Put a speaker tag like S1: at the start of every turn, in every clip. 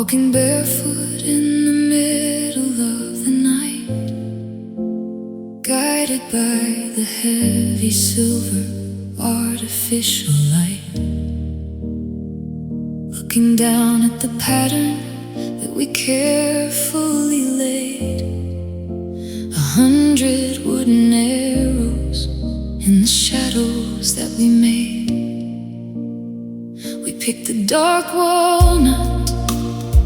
S1: walking barefoot in the middle of the night, guided by the heavy silver artificial light, looking down at the pattern that we carefully laid, 100 wooden arrows in the shadows that we made. We picked the dark walnut,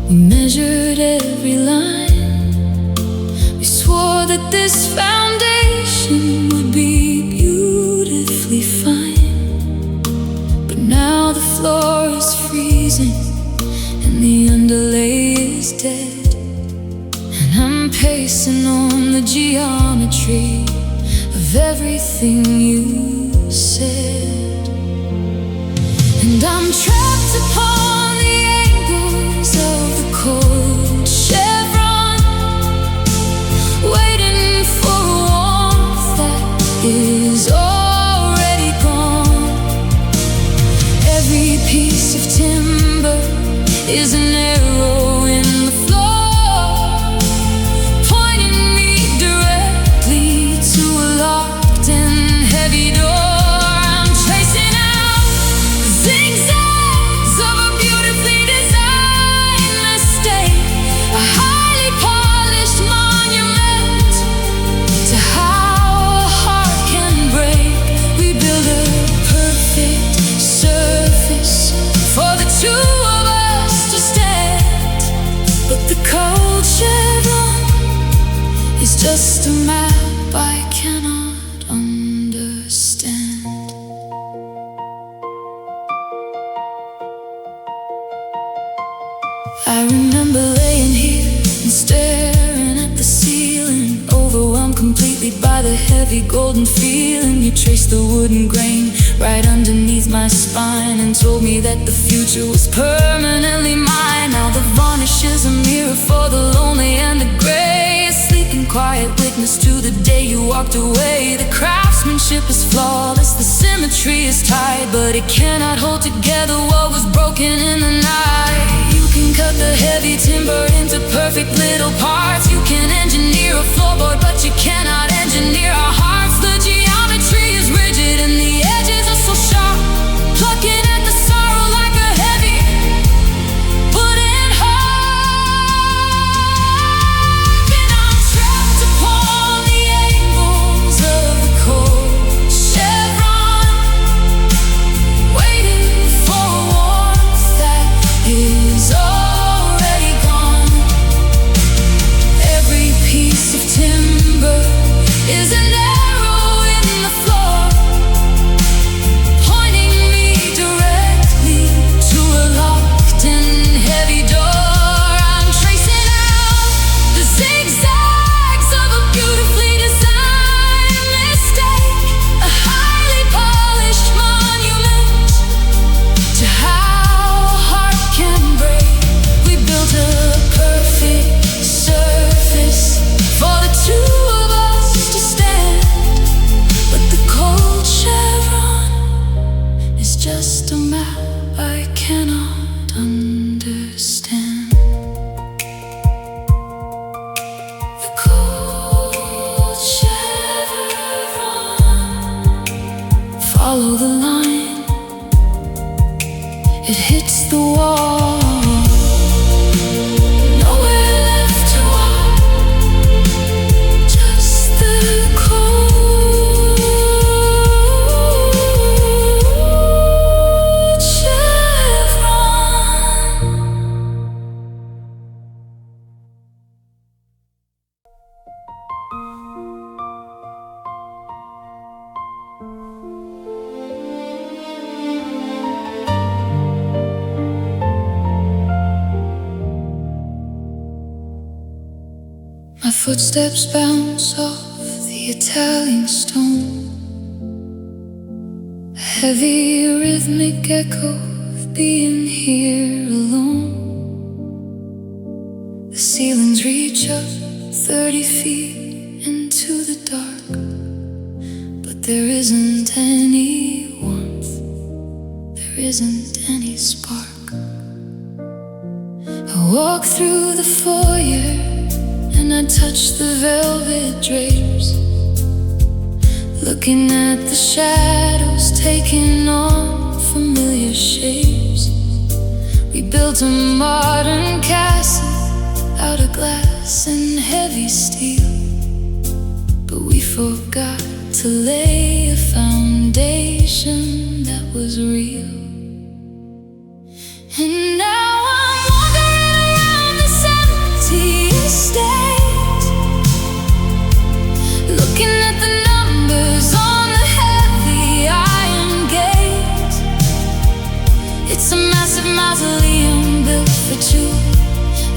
S1: we measured every line, we swore that this foundation would be beautifully fine. But now the floor is freezing and the underlay is dead, and I'm pacing on the geometry of everything you said. And I'm trapped upon the angles of the cold chevron, waiting for a warmth that is already gone. Every piece of timber is an arrow in the floor, pointing me directly to a locked and heavy door. It's just a map I cannot understand. I remember laying here and staring at the ceiling, overwhelmed completely by the heavy golden feeling. You traced the wooden grain right underneath my spine and told me that the future was permanently mine. Now the varnish is a mirror for the lonely and the gray, and quiet witness to the day you walked away. The craftsmanship is flawless, the symmetry is tight, but it cannot hold together what was broken in the night. You can cut the heavy timber into perfect little parts, you can engineer a floorboard, but you cannot engineer our hearts. The geometry is rigid and the edges are so sharp, plucking at the sorrow like a heavy wooden heart. Follow the line, it hits the wall, nowhere left to walk, just the cold chevron. My footsteps bounce off the Italian stone, a heavy rhythmic echo of being here alone. The ceilings reach up 30 feet into the dark, but there isn't any warmth, there isn't any spark. walk through the foyer and I touch the velvet drapes, looking at the shadows taking on familiar shapes. We built a modern castle out of glass and heavy steel, but we forgot to lay a foundation that was real. And now I'm wandering around this empty estate, looking at the numbers on the heavy iron gate. It's a massive mausoleum built for two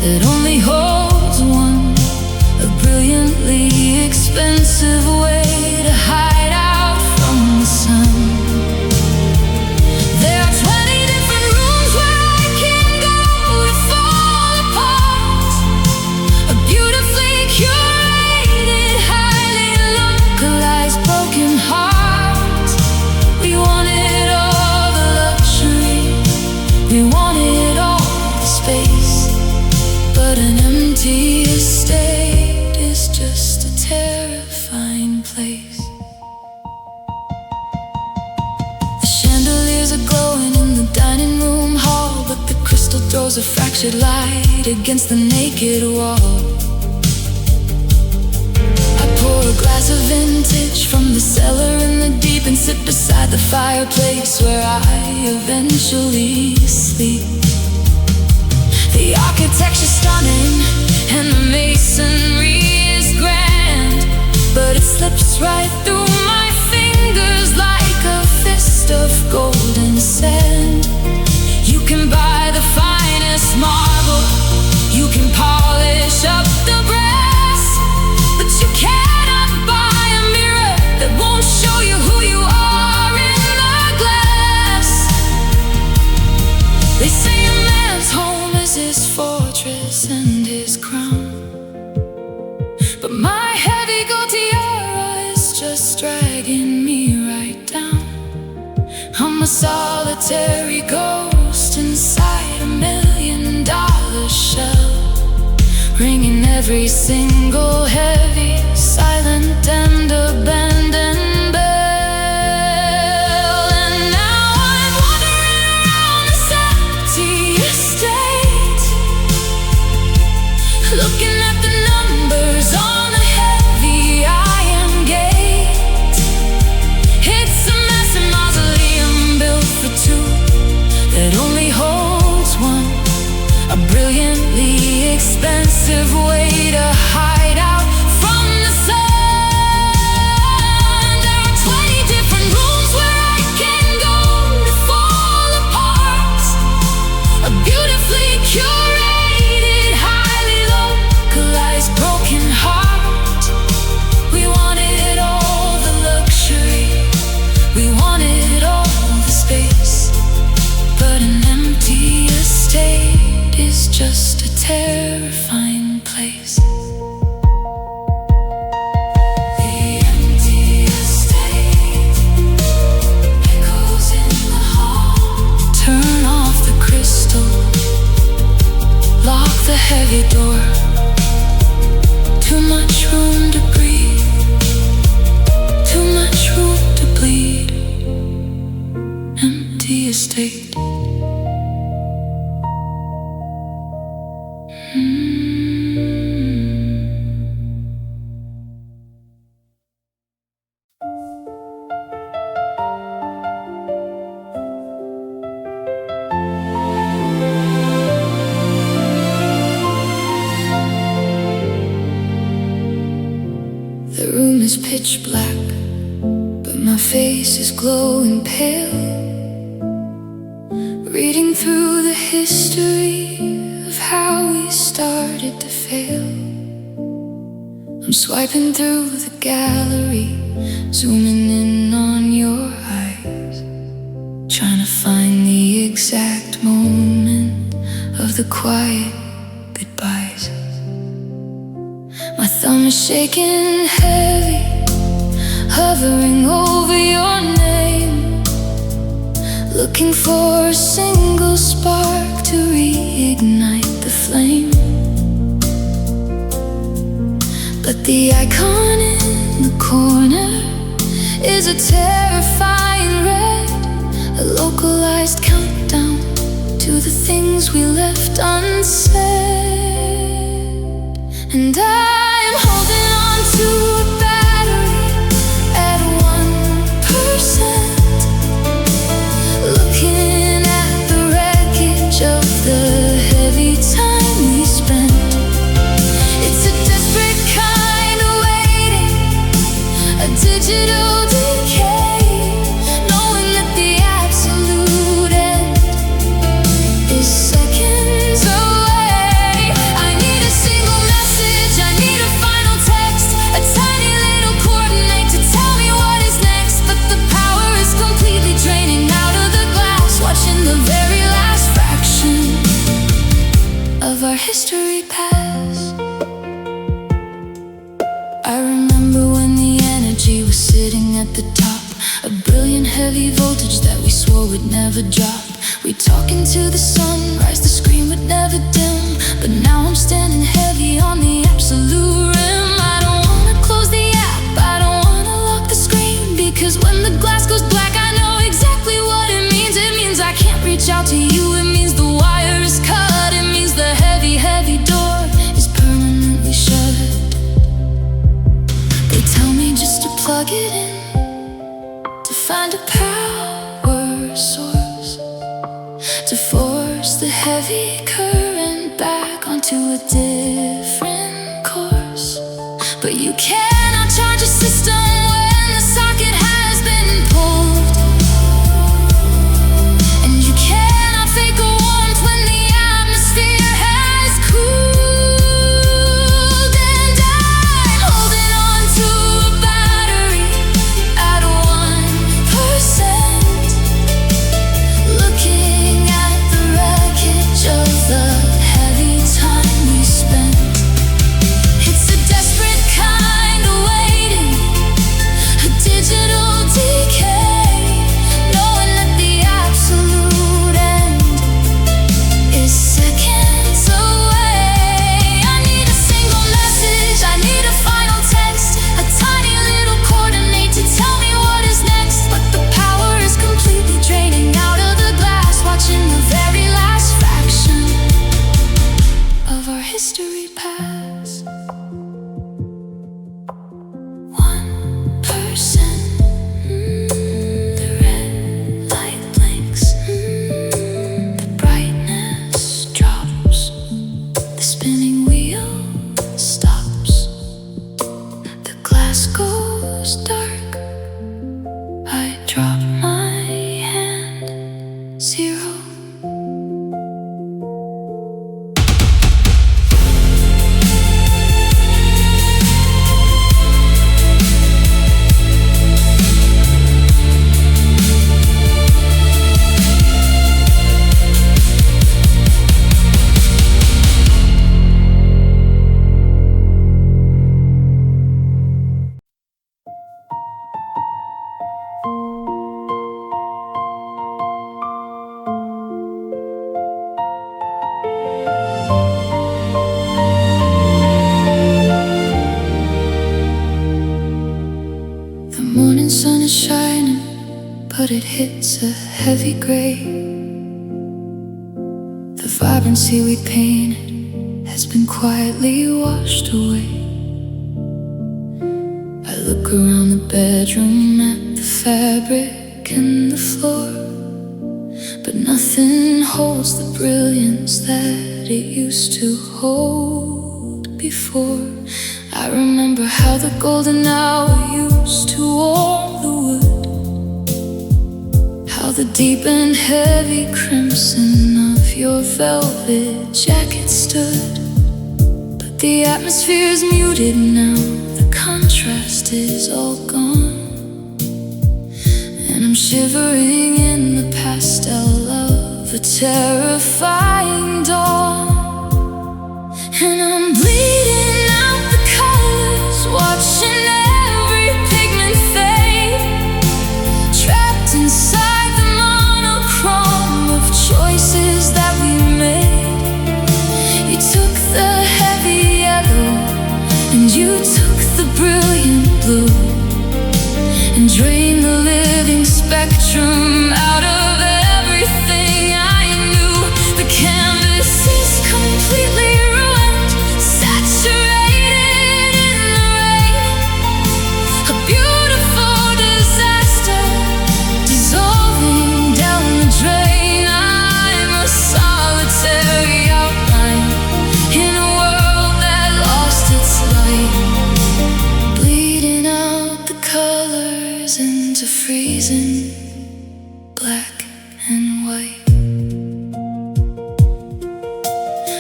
S1: that only holds one, a brilliantly expensive way to hide out from the sun. There are 20 different rooms where I can go to fall apart, a beautifully curated, highly localized broken heart. We wanted all the luxury, we wanted all the space, but an empty estate is just a terrifying place. The chandeliers are glowing in the dining room hall, but the crystal throws a fractured light against the naked wall. I pour a glass of vintage from the cellar in the deep and sit beside the fireplace where I eventually sleep. The architecture's stunning and the masonry is grand, but it slips right through my fingers like a fist of golden sand. You can buy the finest marble, you can polish up the brass, but you cannot buy a mirror that won't show you who you are in the glass. They say a man's home is his fortress and his crown, but my heavy gold tiara is just dragging me right down. I'm a solitary ghost inside $1 million shell, ringing every single heavy, silent and abandoned bell. And now I'm wandering around this empty estate, looking at the numbers on the heavy iron gate. It's a massive mausoleum built for two that only holds one, a brilliantly expensive way to hide out from the sun. There are 20 different rooms where I can go to fall apart, a beautifully curated, highly localized broken heart. We wanted all the luxury, we wanted all the space, but an empty estate is just a terrifying place. The empty estate echoes in the hall. Turn off the crystal, lock the heavy door. Too much room to breathe, too much room to bleed. Empty estate. The room is pitch black, but my face is glowing pale, reading through the history of how we started to fail. I'm swiping through the gallery, zooming in on your eyes, trying to find the exact moment of the quiet goodbyes. My thumb is shaking heavy, hovering over your name, looking for a single spark to reignite the flame. But the icon in the corner is a terrifying red, a localized countdown to the things we left unsaid. And I'm holding on to a battery at 1%, looking at the wreckage of the heavy time we spent. It's a desperate kind of waiting, a digital decay, knowing that the absolute end is seconds away. I need a single message, I need a final text, a tiny little coordinate to tell me what is next. But the power is completely draining out of the glass, watching the very last fraction of our history pass. I remember when the energy was sitting at the top, a brilliant heavy voltage that we swore would never drop. We'd talk into the sunrise, the screen would never dim. But now I'm standing heavy on the absolute rim. I don't wanna close the app, I don't wanna lock the screen, because when the glass goes black I know exactly what it means. It means I can't reach out to you, it means the wire is cut, it means the heavy, heavy door is permanently shut. They tell me just to plug it in, to find a power source, to force the heavy current back onto a different course. But you cannot charge a system when the socket has been pulled, and you cannot fake a warmth when the atmosphere has cooled. And I'm holding on to a battery at 1%, looking at the wreckage of the heavy time we spent. It's a desperate kind of waiting, a digital decay, knowing that the absolute end is seconds away. I need a single message, I need a final text, a tiny little coordinate to tell me what is next. But the power is completely draining out of the glass, watching the very last fraction of our history pass. 1%, the red light blinks, the brightness drops, the spinning wheel stops, the glass goes dark, I drop my hand, 0. The morning sun is shining, but it hits a heavy gray. The vibrancy we painted has been quietly washed away. I look around the bedroom at the fabric and the floor, but nothing holds the brilliance that it used to hold before. I remember how the golden hour used to warm the wood, how the deep and heavy crimson of your velvet jacket stood. But the atmosphere is muted now, the contrast is all gone, and I'm shivering in the pastel of a terrifying dawn. And I'm bleeding out the colors, watching every pigment fade, trapped inside the monochrome of choices that we made. You you took the brilliant blue and drained the living spectrum out of everything I knew. The canvas is completely ruined, saturated in the rain. A beautiful disaster dissolving down the drain. I'm a solitary outline in a world that lost its light, bleeding out the colors into freezing black and white.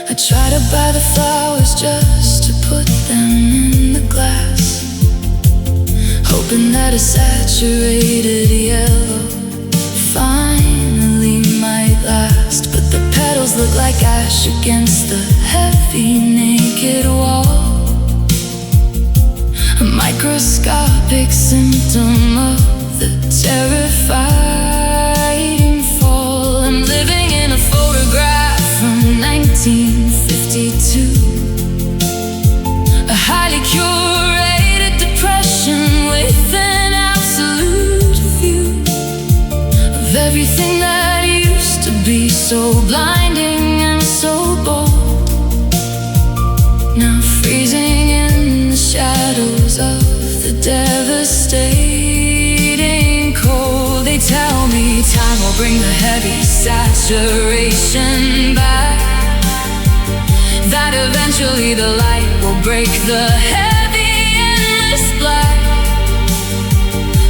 S1: I try to buy the flowers just to put them in the glass, hoping that a saturated yellow finally might last. But the petals look like ash against the heavy naked wall, a microscopic symptom of the terrifying fall. I'm living in a photograph from 1952, a highly curated depression with an absolute view of everything that used to be so blinding and so bold, now freezing in the shadows of the devastating cold. They tell me time will bring the heavy saturation back, that eventually the light will break the heavy endless black.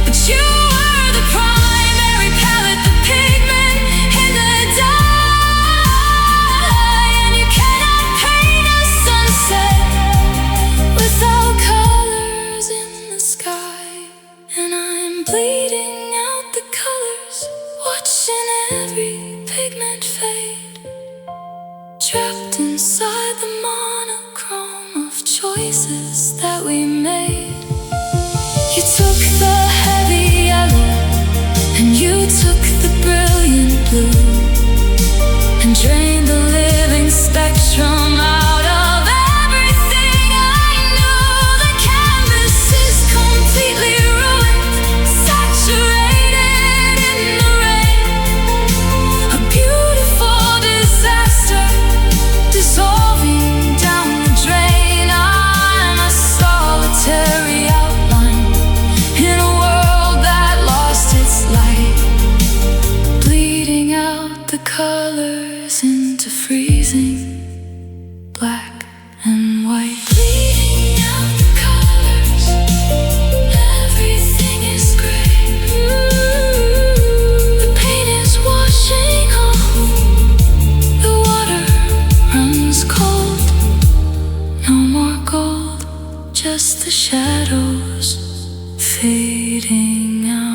S1: But you were the primary palette, the pigment in the dye, and you cannot paint a sunset without colors in the sky. And I'm bleeding out the colors, watching every pigment fade, trapped inside the monochrome of choices that we made. You took the heavy yellow and you took the brilliant blue and drained the living spectrum out of everything I knew. The canvas is completely ruined, saturated in the rain. A beautiful disaster dissolving down the drain. I'm a solitary outline in a world that lost its light, bleeding out the colors into freezing black and white. Bleeding out the colors, everything is gray. The paint is washing off, the water runs cold. No more gold, just the shadows fading out.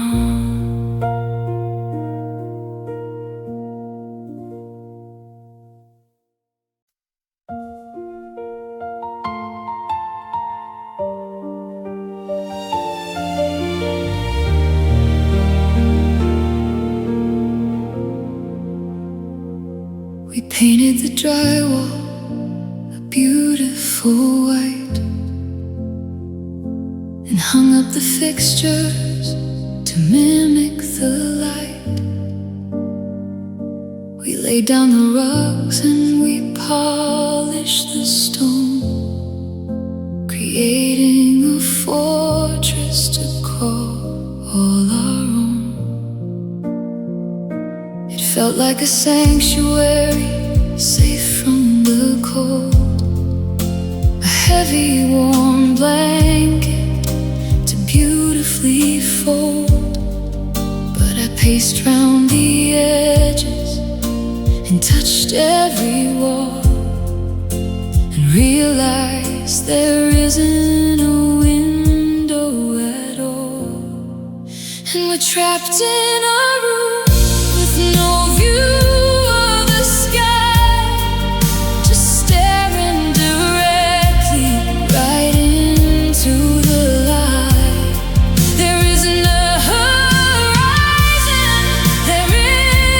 S1: We painted the drywall a beautiful white and hung up the fixtures to mimic the light. We laid down the rugs and we polished the stone, creating a fortress to call all our own. It felt like a sanctuary, safe from the cold, a heavy warm blanket to beautifully fold. But I paced round the edges and touched every wall and realized there isn't a window at all. And we're trapped in a room with no view of the sky, just staring directly right into the light. There isn't a horizon, there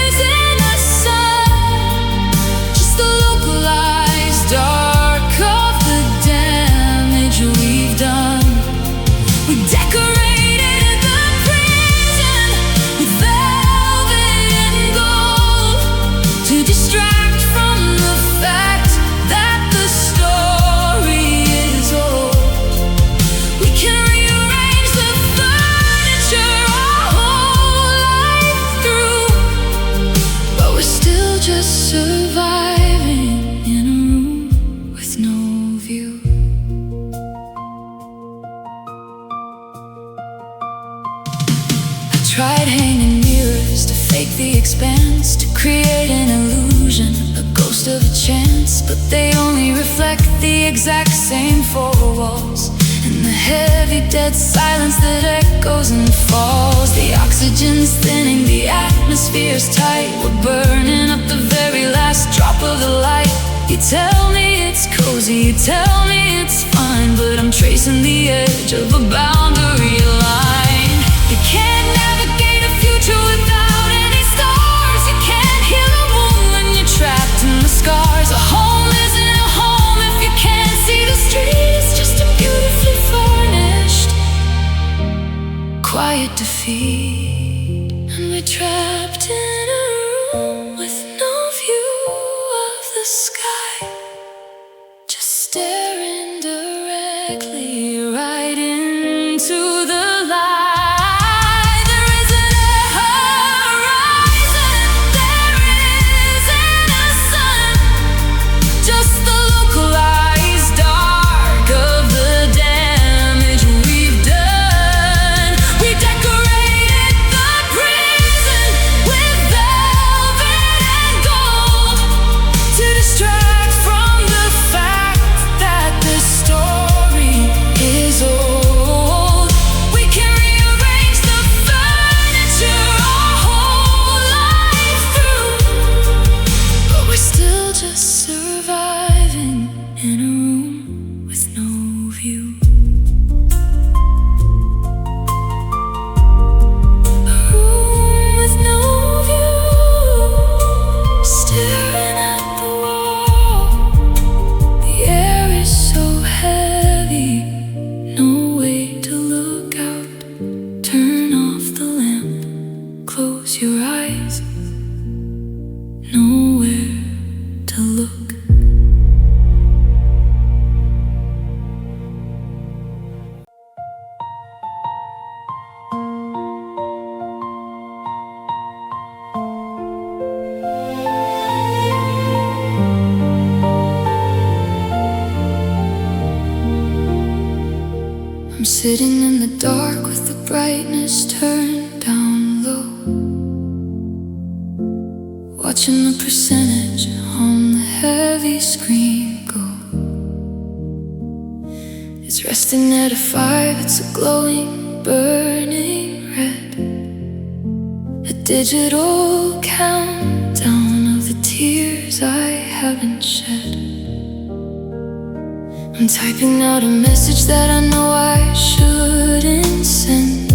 S1: isn't a sun, just the localized dark of the damage we've tried hanging mirrors to fake the expanse, to create an illusion, a ghost of a chance. But they only reflect the exact same four walls, and the heavy dead silence that echoes and falls. The oxygen's thinning, the atmosphere's tight. We're burning up the very last drop of the light. You tell me it's cozy, you tell me it's fine, but I'm tracing the edge of a boundary line. You can't navigate a future without any stars. You can't heal a wound when you're trapped in the scars. A home isn't a home if you can't see the street. It's just a beautifully furnished, quiet defeat. And we're trapped in a room with no view of the sky, just staring directly right into the light. There isn't a horizon, there isn't a sun, just the localized dark of the damage we've done. We decorated the prison with velvet and gold to distract from the fact that this story is old. We can rearrange the furniture our whole life through, but we're still just surviving in a room with no view. A room with no view, staring at the wall. The air is so heavy, no way to look out. Turn off the lamp, close your eyes, nowhere to look. I'm sitting in the dark with the brightness turned down low, watching the percentage on the heavy screen go. It's resting at a 5, it's a glowing, burning red, a digital countdown of the tears I haven't shed. I'm typing out a message that I know I shouldn't send,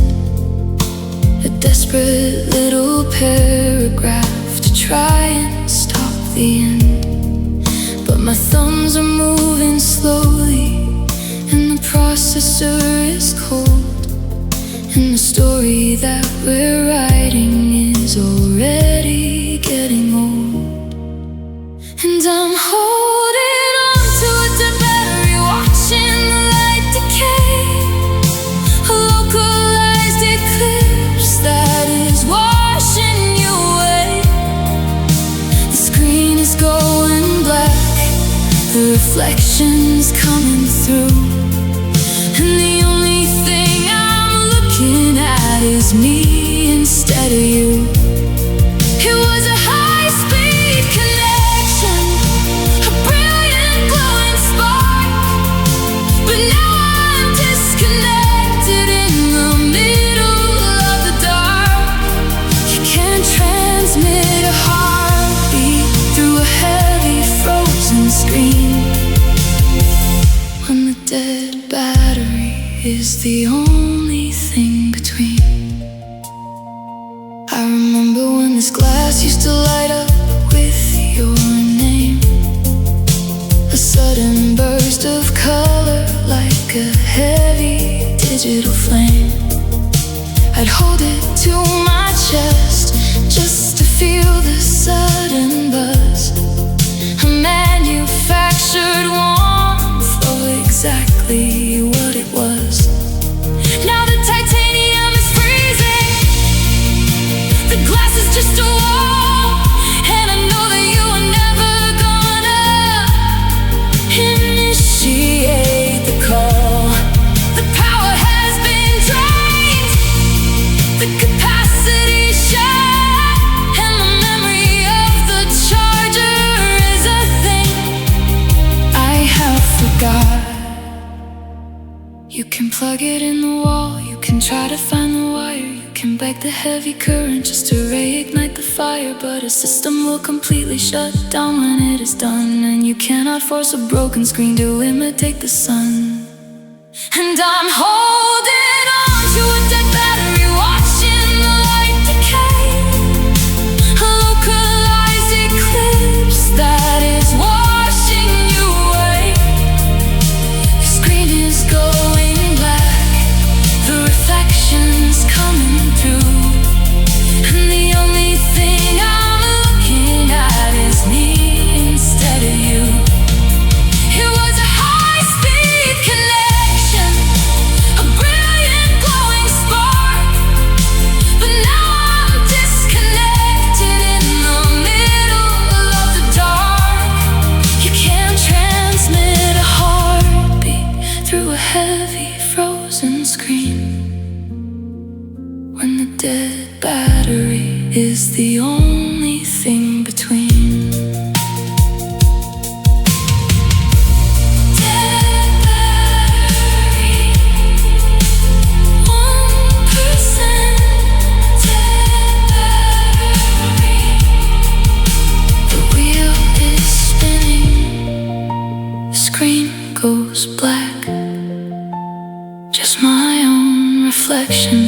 S1: a desperate little paragraph to try and stop the end. But my thumbs are moving slowly, and the processor is cold, and the story that we're writing is already getting old. And I'm holding on to a dead battery, watching the light decay, a localized eclipse that is washing you away. The screen is going black, the reflections coming through, and the only thing I'm looking at is me instead of you. It was a high-speed connection, a brilliant glowing spark, but now I'm disconnected in the middle of the dark. You can't transmit a heartbeat through a heavy frozen screen when the dead battery is the only thing between. I remember when this glass used to light up with your name, a sudden burst of color like a heavy digital flame. I'd hold it to my chest just to feel the sudden buzz, a manufactured warmth of exactly what it was. Now the titanium is freezing, the glass is just a wall, and I know that you are never gonna initiate the call. The power has been drained, the capacity You can plug it in the wall, you can try to find the wire, you can beg the heavy current just to reignite the fire. But a system will completely shut down when it is done, and you cannot force a broken screen to imitate the sun. And I'm holding on to a dead battery, watching the light decay. A localized eclipse that is washing you away. The screen is going black, the reflections coming through, and the only thing I'm looking at is me instead of you. It was a high-speed connection, a brilliant glowing spark, but now I'm disconnected in the middle of the dark. You can't transmit a heartbeat through a heavy frozen screen when the dead battery is the only thing between. Goes black, just my own reflection,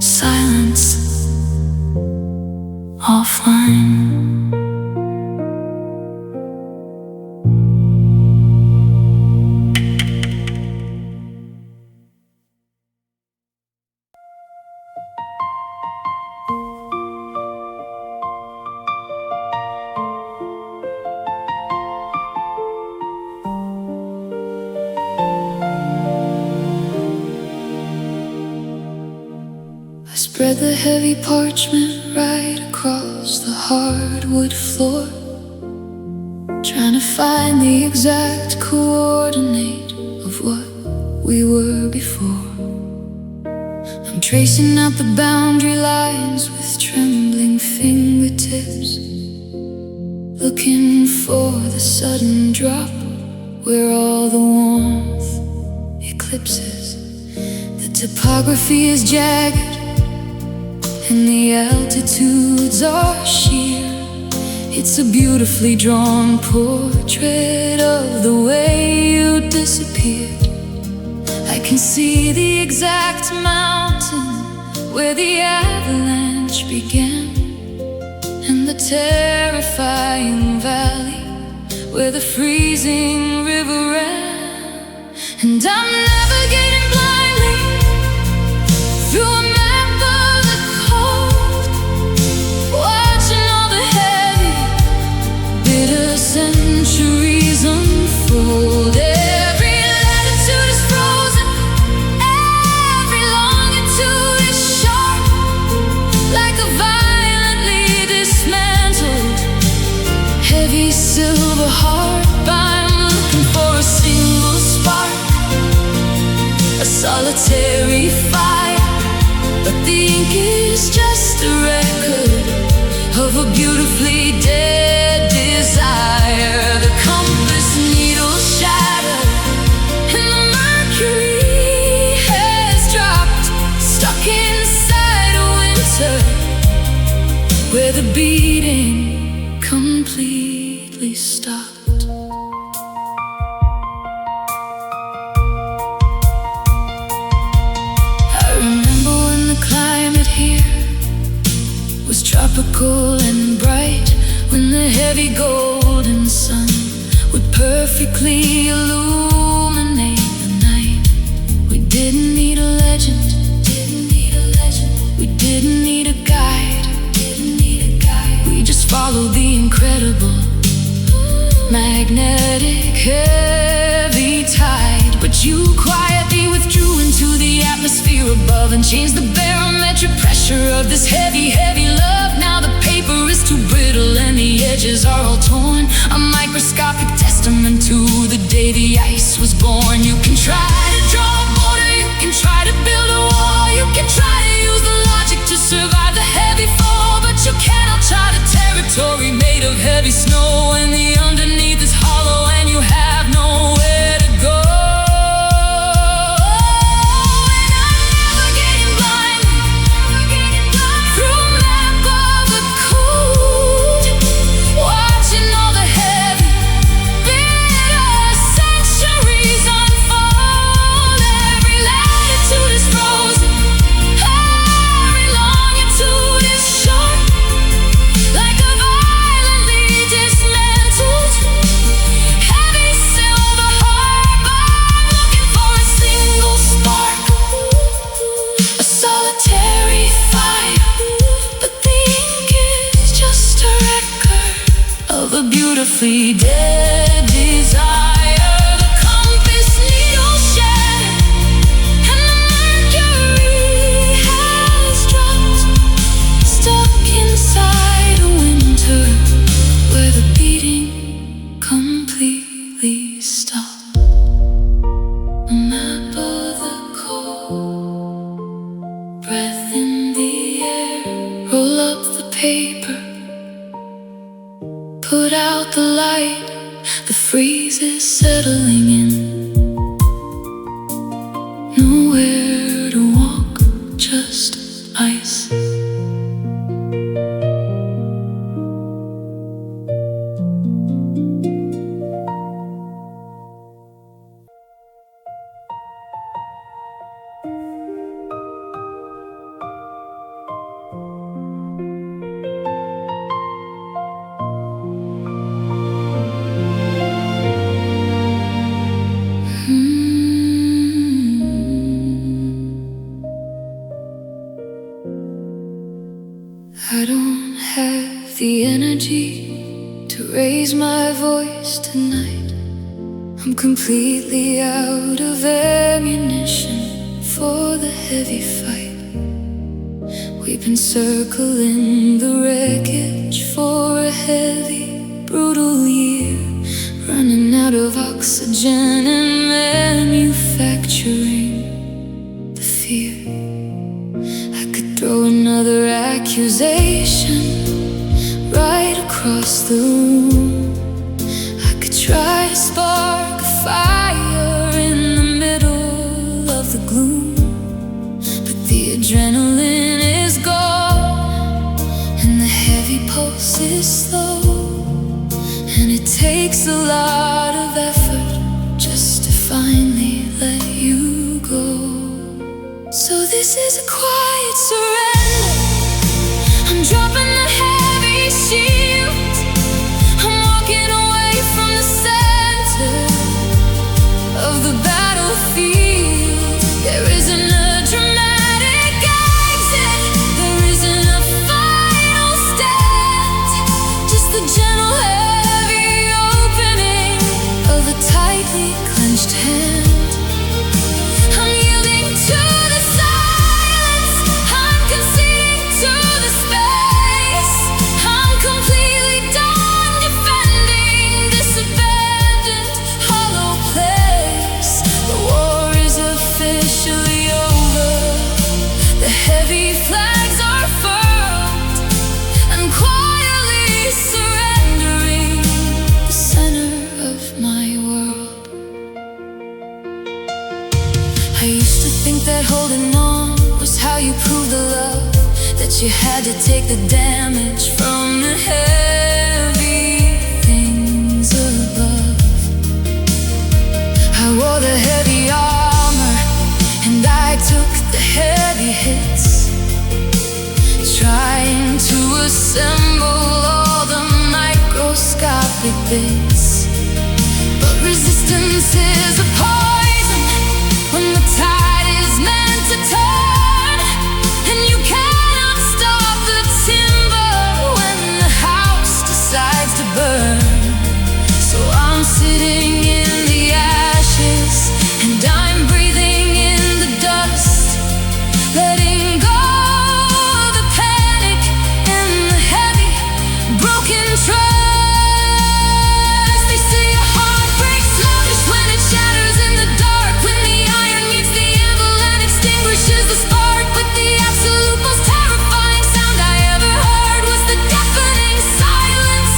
S1: silence, offline. Spread the heavy parchment right across the hardwood floor, trying to find the exact coordinate of what we were before. I'm tracing out the boundary lines with trembling fingertips, looking for the sudden drop where all the warmth eclipses. The topography is jagged and the altitudes are sheer. It's a beautifully drawn portrait of the way you disappeared. I can see the exact mountain where the avalanche began, and the terrifying valley where the freezing river ran. And I'm navigating blindly through a map of the cold, watching all the heavy, bitter centuries unfold. Every latitude is frozen, every longitude is sharp, like a violently dismantled heavy silver harp. I'm looking for a single spark, a solitary fire, but the ink is just a record of a beautifully dead desire. The compass needle shattered and the mercury has dropped, stuck inside a winter where the beating completely stopped. Tropical and bright, when the heavy golden sun would perfectly illuminate the night. We didn't need a legend, we didn't need a guide, we just followed the incredible magnetic heavy tide. But you quietly withdrew into the atmosphere above and changed the barometric pressure of this heavy, heavy love. Now the paper is too brittle and the edges are all torn, a microscopic testament to the day the ice was born. You can try to draw a border, you can try to build a wall, you can try to use the logic to survive the heavy fall, but you cannot chart a territory made of heavy snow when the underneath is hollow and you have nowhere to go. A map of the cold, breath in the air. Roll up the paper, put out the light. The freeze is settling in. Nowhere to walk, just ice. I don't have the energy to raise my voice tonight. I'm completely out of ammunition for the heavy fight. We've been circling the wreckage for a heavy, brutal year, running out of oxygen and manufacturing the fear. Throw another accusation right across the room. I could try to spark a fire in the middle of the gloom, but the adrenaline is gone and the heavy pulse is slow, and it takes a lot of effort just to finally let you go. So this is a quiet surrender. I'm dropping the heavy shield. I'm walking away from the center of the battlefield. There isn't a dramatic exit. There isn't a final stand. Just the gentle heavy opening of a tightly clenched hand. I'm yielding to the silence, I'm conceding to the space. I'm completely done defending this abandoned, hollow place. The war is officially over. The heavy flags are furled. I'm quietly surrendering the center of my world. I used to think that holding on was how you proved the love, that you had to take the damage from the heavy things above. I wore the heavy armor and I took the heavy hits, trying to assemble all the microscopic bits. But resistance is a poison when the tide is meant to turn, and you cannot stop the timber when the house decides to burn. So I'm sitting in the ashes and I'm breathing in the dust, letting go of the panic and the heavy, broken trust. They say a heart breaks most when it shatters in the dark, when the iron meets the anvil and extinguishes the spark. But the absolute most terrifying sound I ever heard was the deafening silence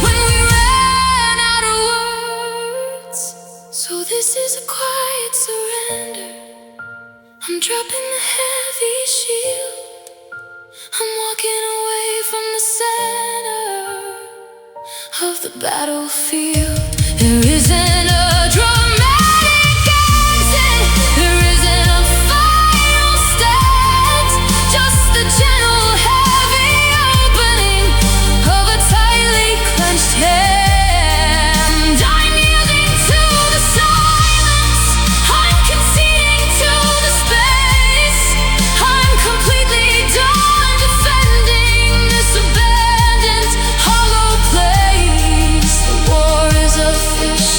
S1: when we ran out of words. So this is a quiet surrender. I'm dropping the heavy shield. I'm walking away from the center of the battlefield. There isn't a dramatic exit. There isn't a final stand. Just the gentle, heavy opening of a tightly clenched hand. I'm yielding to the silence. I'm conceding to the space. I'm completely done defending this abandoned, hollow place. The war is official.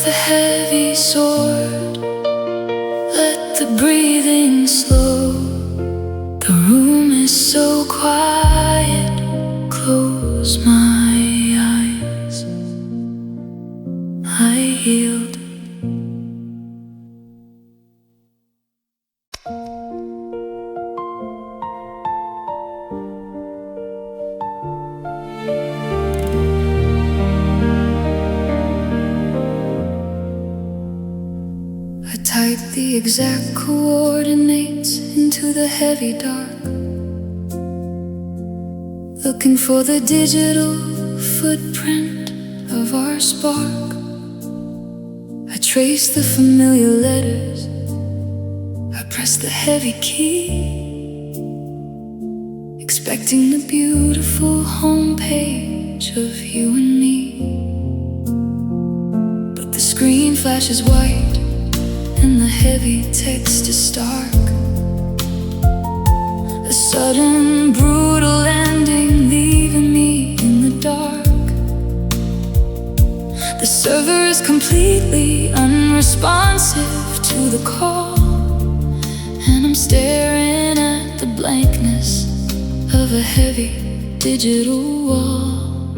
S1: the heavy sword, let the breathing slow. The room is so quiet, close my eyes. I yield. I type the exact coordinates into the heavy dark, looking for the digital footprint of our spark. I trace the familiar letters, I press the heavy key, expecting the beautiful homepage of you and me. But the screen flashes white and the heavy text is stark. A sudden brutal ending, leaving me in the dark. The server is completely unresponsive to the call, and I'm staring at the blankness of a heavy digital wall.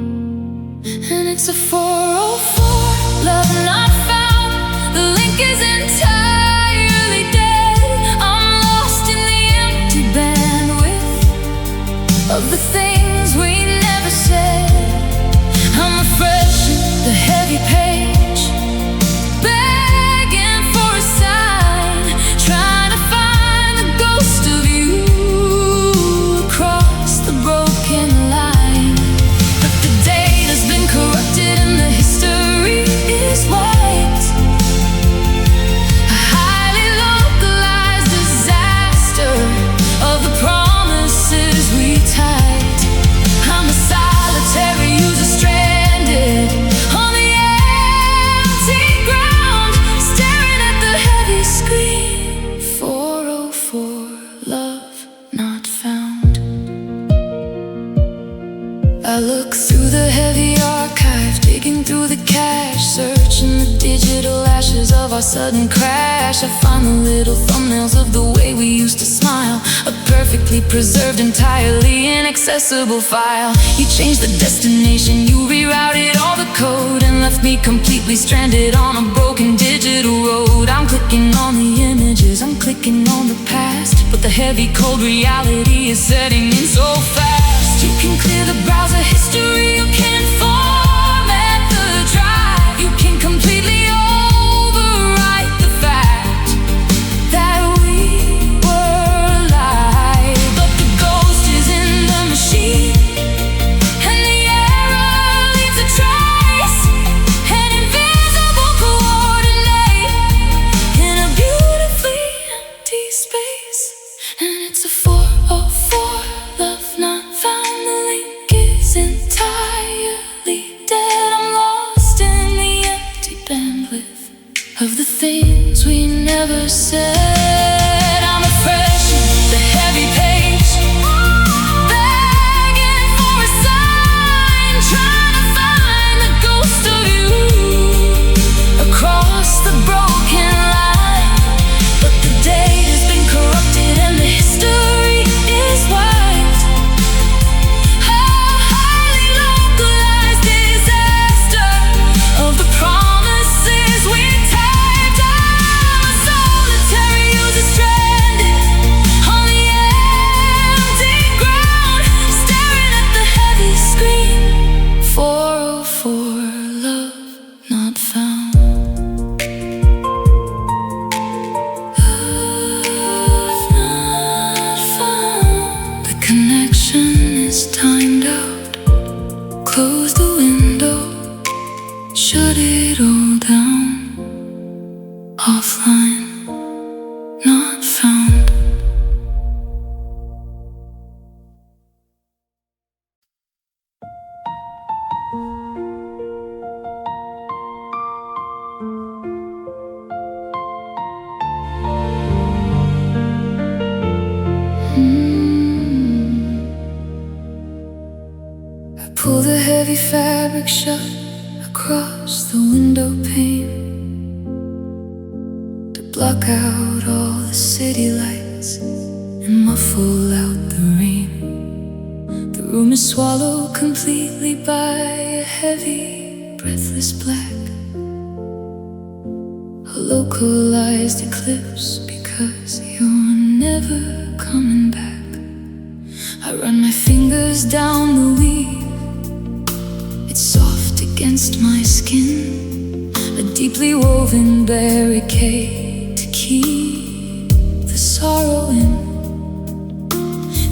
S1: And it's a 404, love not found. The link is entirely dead. I'm lost in the empty bandwidth of the things we never said. I'm refreshing the heavy page, begging for a sign, trying to find the ghost of you across the broken line. But the data's been corrupted and the history is wiped. A highly localized disaster of the promises we typed. I'm a solitary user stranded on the empty ground, staring at the heavy screen. 404, love not found. I look through the heavy archive, digging through the cache, searching the digital ashes of our sudden crash. I find the little thumbnails of the way we used to smile, a perfectly preserved, entirely inaccessible file. You changed the destination, you rerouted all the code, and left me completely stranded on a broken digital road. I'm clicking on the images, I'm clicking on the past, but the heavy cold reality is setting in so fast. You can clear the browser history, you can format the drive, you can completely overwrite the fact that we were alive. But the ghost is in the machine, and the error leaves a trace, an invisible coordinate in a beautifully empty space. And it's a 404, love not found. The link is entirely dead. I'm lost in the empty bandwidth of the things we never said. I'm refreshing the heavy page, begging for a sign, trying to find the ghost of you across the broken line. But the data's been corrupted and the history is wiped. A highly localized disaster of the promises we typed. I'm a solitary user stranded on the empty ground, staring at the heavy screen. 404, love not found. Love not found. The connection is timed out. Close the window, shut it all down. Offline, not found. I pull the heavy fabric shut across the window pane. block out all the city lights and muffle out the rain. The room is swallowed completely by a heavy, breathless black, a localized eclipse, because you're never coming back. I run my fingers down the weave, it's soft against my skin, a deeply woven barricade to keep the sorrow in.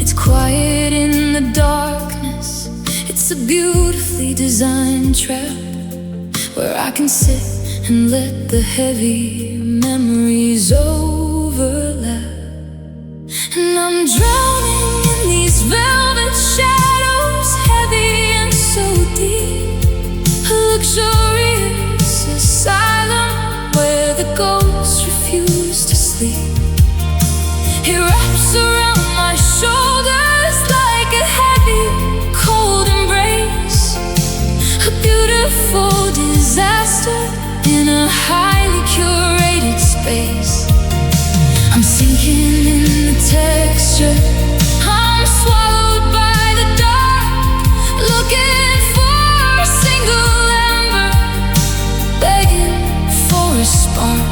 S1: It's quiet in the darkness, it's a beautifully designed trap where I can sit and let the heavy memories overlap. And I'm drowning in these velvet shadows, heavy and so deep, a luxurious asylum where the ghosts refuse to sleep. It wraps around my shoulders like a heavy, cold embrace, a beautiful disaster in a highly curated space. I'm sinking in the texture, I'm swallowed by the dark, looking for a single ember, begging for a spark.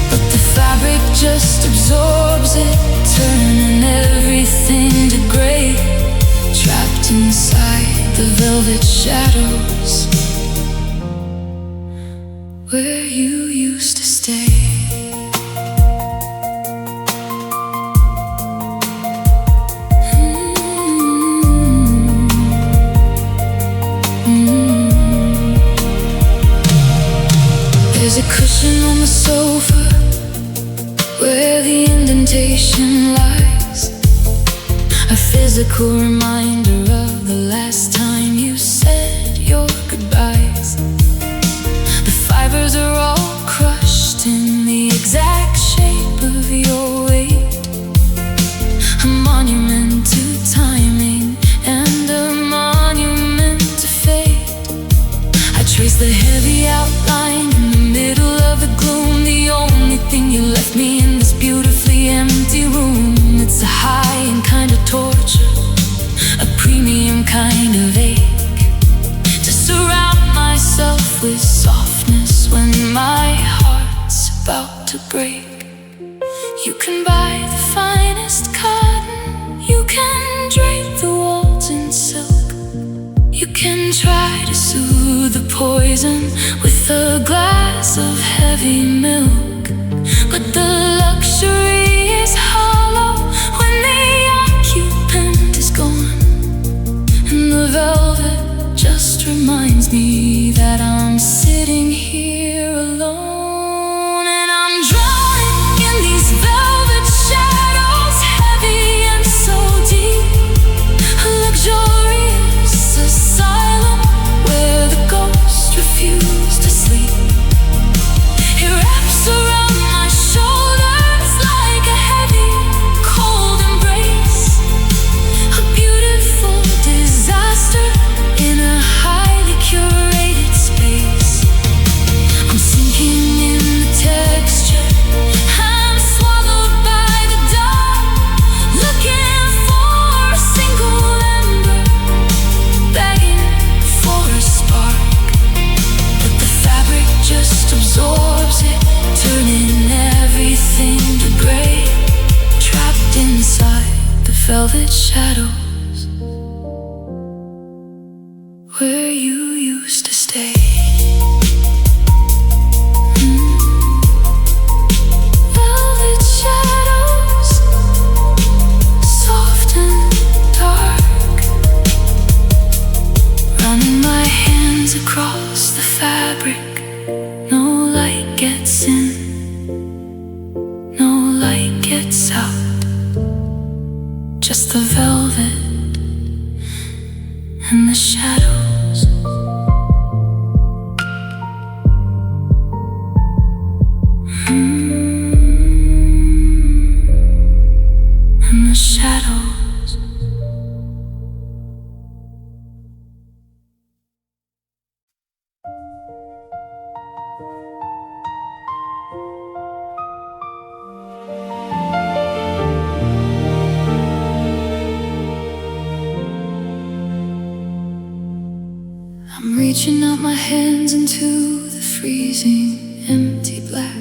S1: But the fabric just absorbs it, turning everything to gray, trapped inside the velvet shadows where you used to stay. There's a cushion on the sofa where the indentation lies, a physical reminder of the last time you said your goodbyes. The fibers are all crushed in the exact shape of your weight, a monument to timing and a monument to fate. I trace the heavy outline in the middle of the gloom, the only thing you left me in this beautifully empty room. It's a high-end kind of torture, a premium kind of ache, to surround myself with softness when my heart's about to break. You can buy the finest cotton, you can drape the walls in silk, you can try to soothe the poison with a glass of heavy milk, but the luxury is hollow when the occupant is gone, and the velvet just reminds me that I'm sitting here alone. And I'm drowning in these velvet shadows, heavy and so deep, a luxurious asylum where the ghosts refuse to sleep. It wraps around my shoulders like a heavy, cold embrace, a beautiful disaster in a highly curated space. I'm sinking in the texture, I'm swallowed by the dark, looking for a single ember, begging for a spark. But the fabric just absorbs it, turning everything to gray, trapped inside the velvet shadows where you used to stay. Velvet shadows, soft and dark, running my hands across the fabric. No light gets in, no light gets out, just the velvet and the shadows. And the shadows. I'm reaching out my hands into the freezing, empty black,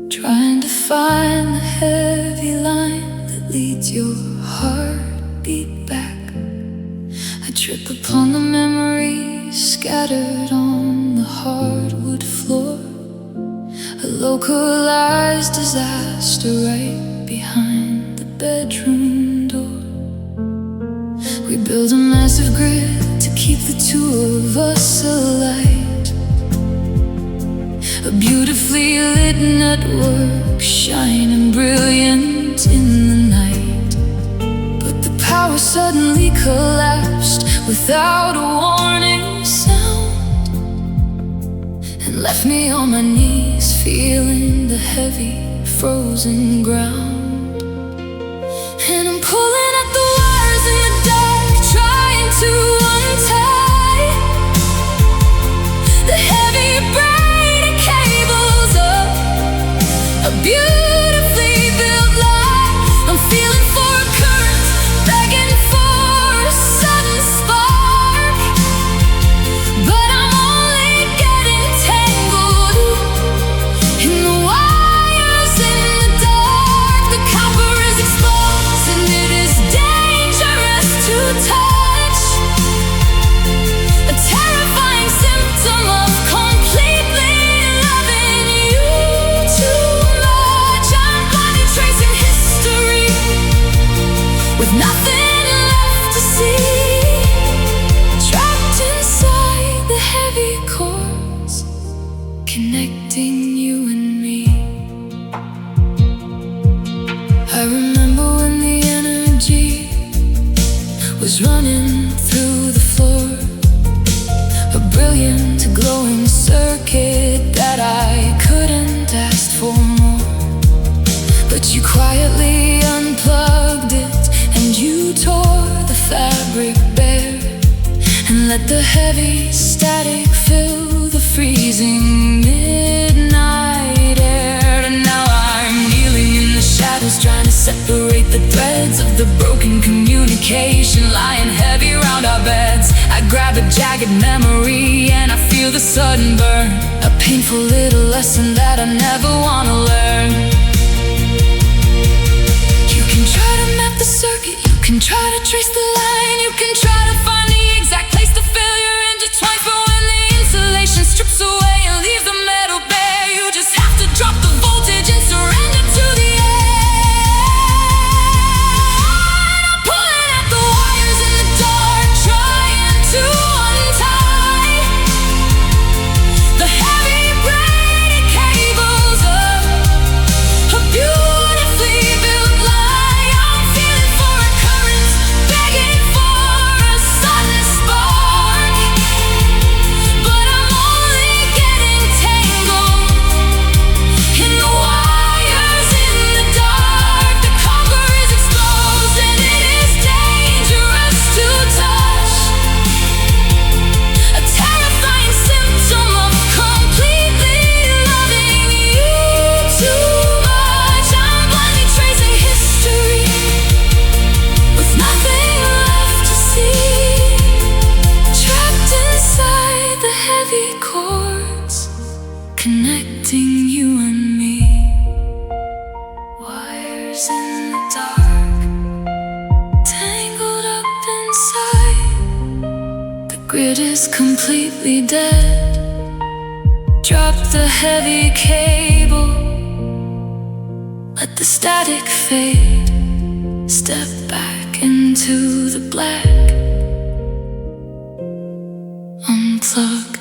S1: trying to find the heavy line that leads your heartbeat back. I trip upon the memories scattered on the hardwood floor, a localized disaster right behind the bedroom door. We build a massive grid to keep the two of us alight, a beautifully lit network shining brilliant in the night. But the power suddenly collapsed without a warning sound, and left me on my knees feeling the heavy frozen ground. And I'm pulling at the wires in the dark, trying to untie the heavy braided cables of a beautifully built life. I'm feeling for a current, begging for a sudden spark, but I'm only getting tangled in the wires in the dark. The copper is exposed and it is dangerous to touch, a terrifying symptom of completely loving you too much. I'm blindly tracing history with nothing left to see, trapped inside the heavy cords connecting you and me. I remember when the energy was running through the floor, a brilliant glowing circuit that I couldn't ask for more. But you quietly unplugged it and you tore the fabric bare, and let the heavy static fill the freezing midnight air. And now I'm kneeling in the shadows, trying to separate the threads of the broken communication lying heavy round our beds. I grab a jagged memory and I feel the sudden burn, a painful little lesson that I never want to learn. You can try to map the circuit, you can try to trace the line, you can try to find the exact place to failure intertwine, but when the insulation strips away and leaves the metal bare, you just have to drop the voltage and surrender to the I'm pulling at the wires in the dark, trying to untie the heavy braided cables of a beautifully built lie. I'm feeling for a current, begging for a sudden spark, but I'm only getting tangled in the wires in the dark. The copper is exposed and it is dangerous to touch, a terrifying symptom of completely loving you too much. I'm blindly tracing history with nothing left to see, trapped inside the heavy cords connecting you and me. Wires in the dark, tangled up inside. The grid is completely dead. Drop the heavy cable, let the static fade, step back into the black, unplugged.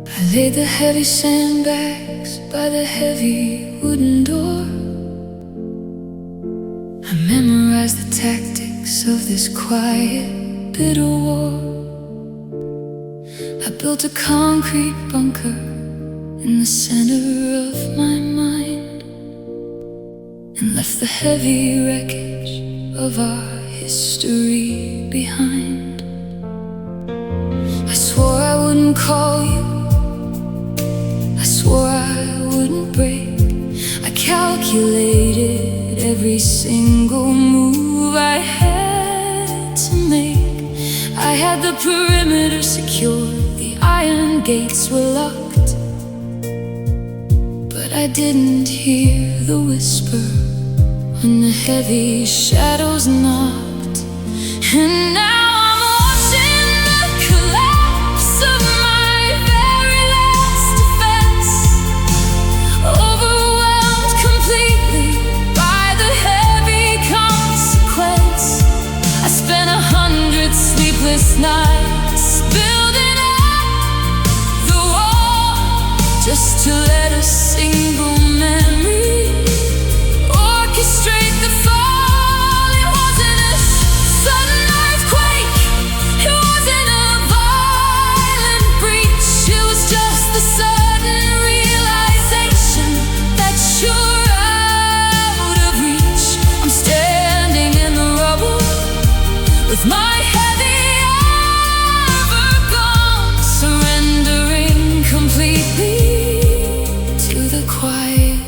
S1: I laid the heavy sandbags by the heavy wooden door. I memorized the tactics of this quiet, bitter war. I built a concrete bunker in the center of my mind, and left the heavy wreckage of our history behind. I swore I wouldn't call you, I swore I wouldn't break. I calculated every single move I had to make. I had the perimeter secure, the iron gates were locked, but I didn't hear the whisper when the heavy shadows knocked. And now I'm watching the collapse of my very last defense, overwhelmed completely by the heavy consequence. I spent 100 sleepless nights building up the wall, just to let a single memory orchestrate the fall. It wasn't a sudden earthquake, it wasn't a violent breach. It was just the sudden realization that you're out of reach. I'm standing in the rubble with my heavy armor gone, surrendering completely to the quiet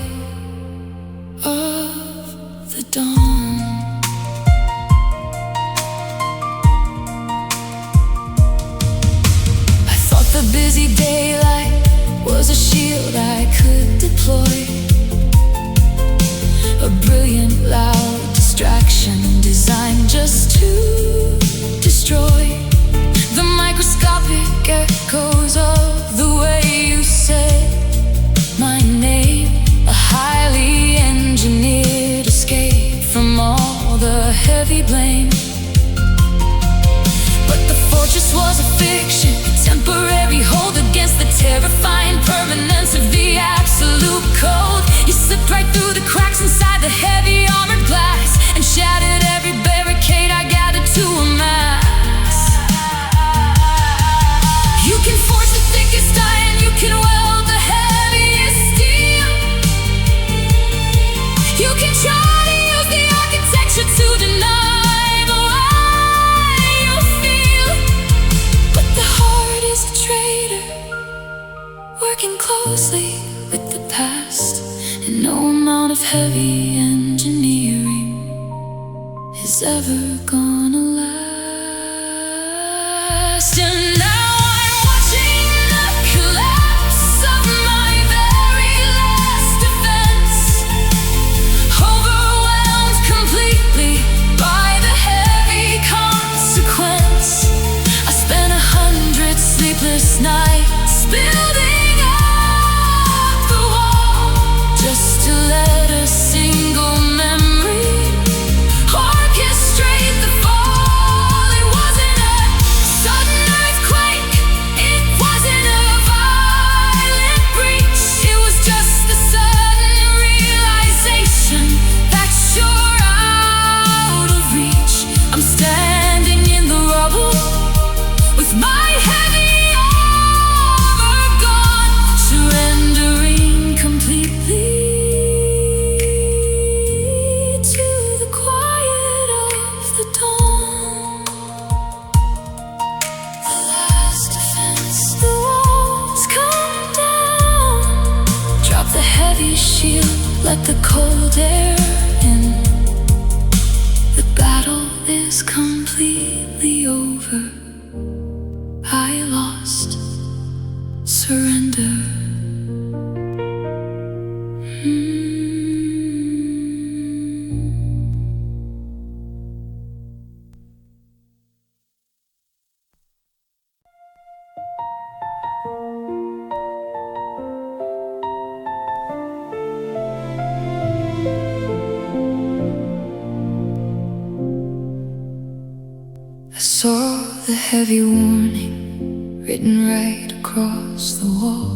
S1: of the dawn. I thought the busy daylight was a shield I could deploy, a brilliant, loud distraction designed just to destroy the microscopic echoes of the way you said my name, a highly engineered escape from all the heavy blame. But the fortress was a fiction, a temporary hold against the terrifying permanence of the absolute code. You slipped right through the cracks inside the heavy armored glass and shattered every barricade I gathered to amass. You can forge the thickest iron, you can weld the heaviest steel, you can try to use the architecture to deny the way you feel, but the heart is a traitor, working closely with the past, and no amount of heavy engineering is ever gonna last. And now I'm watching the collapse of my very last defense, overwhelmed completely by the heavy consequence. I spent 100 sleepless nights building up the wall, just to let a single memory orchestrate the fall. It wasn't a sudden earthquake, it wasn't a violent breach. It was just the sudden realization that you're out of reach. I'm standing in the rubble with my heavy armor gone, surrendering completely to the quiet of the dawn. The last defense, the walls come down. Drop the heavy shield, let the cold air in. The battle is completely over. I lost, surrender. I saw the heavy warning written right across the wall.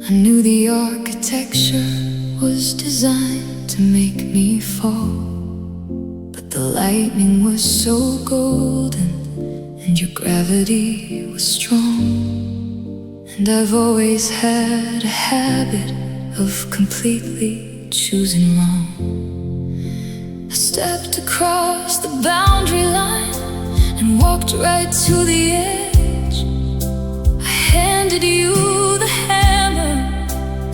S1: I knew the architecture was designed to make me fall, but the lightning was so golden and your gravity was strong. And I've always had a habit of completely choosing wrong. I stepped across the boundary line and walked right to the edge. I handed you the hammer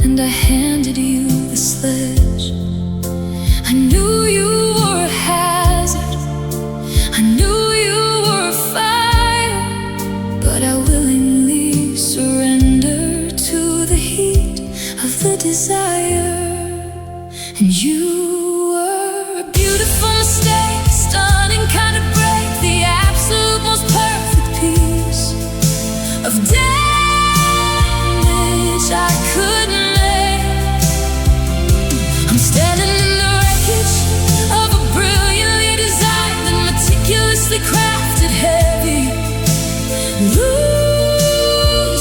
S1: and I handed you the sledge. I knew you were a hazard, I knew you were a fire, but I willingly surrender to the heat of the desire. And you were a beautiful mistake, stunning kind of break, the absolute most perfect piece of damage I couldn't make. I'm standing in the wreckage of a brilliantly designed and meticulously crafted heavy losing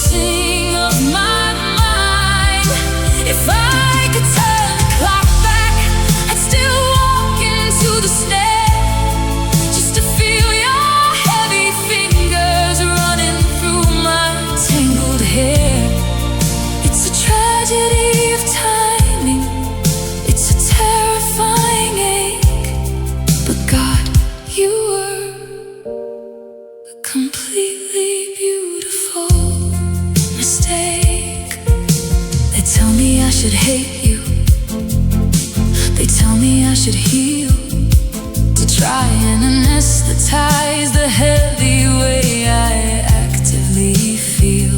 S1: of my mind. If I could turn the clock back, I'd still walk into the snare, just to feel your heavy fingers running through my tangled hair. It's a tragedy of timing, it's a terrifying ache, but God, you were a completely beautiful mistake. They tell me I should hate you, they tell me I should heal, to try and anesthetize the heavy way I actively feel.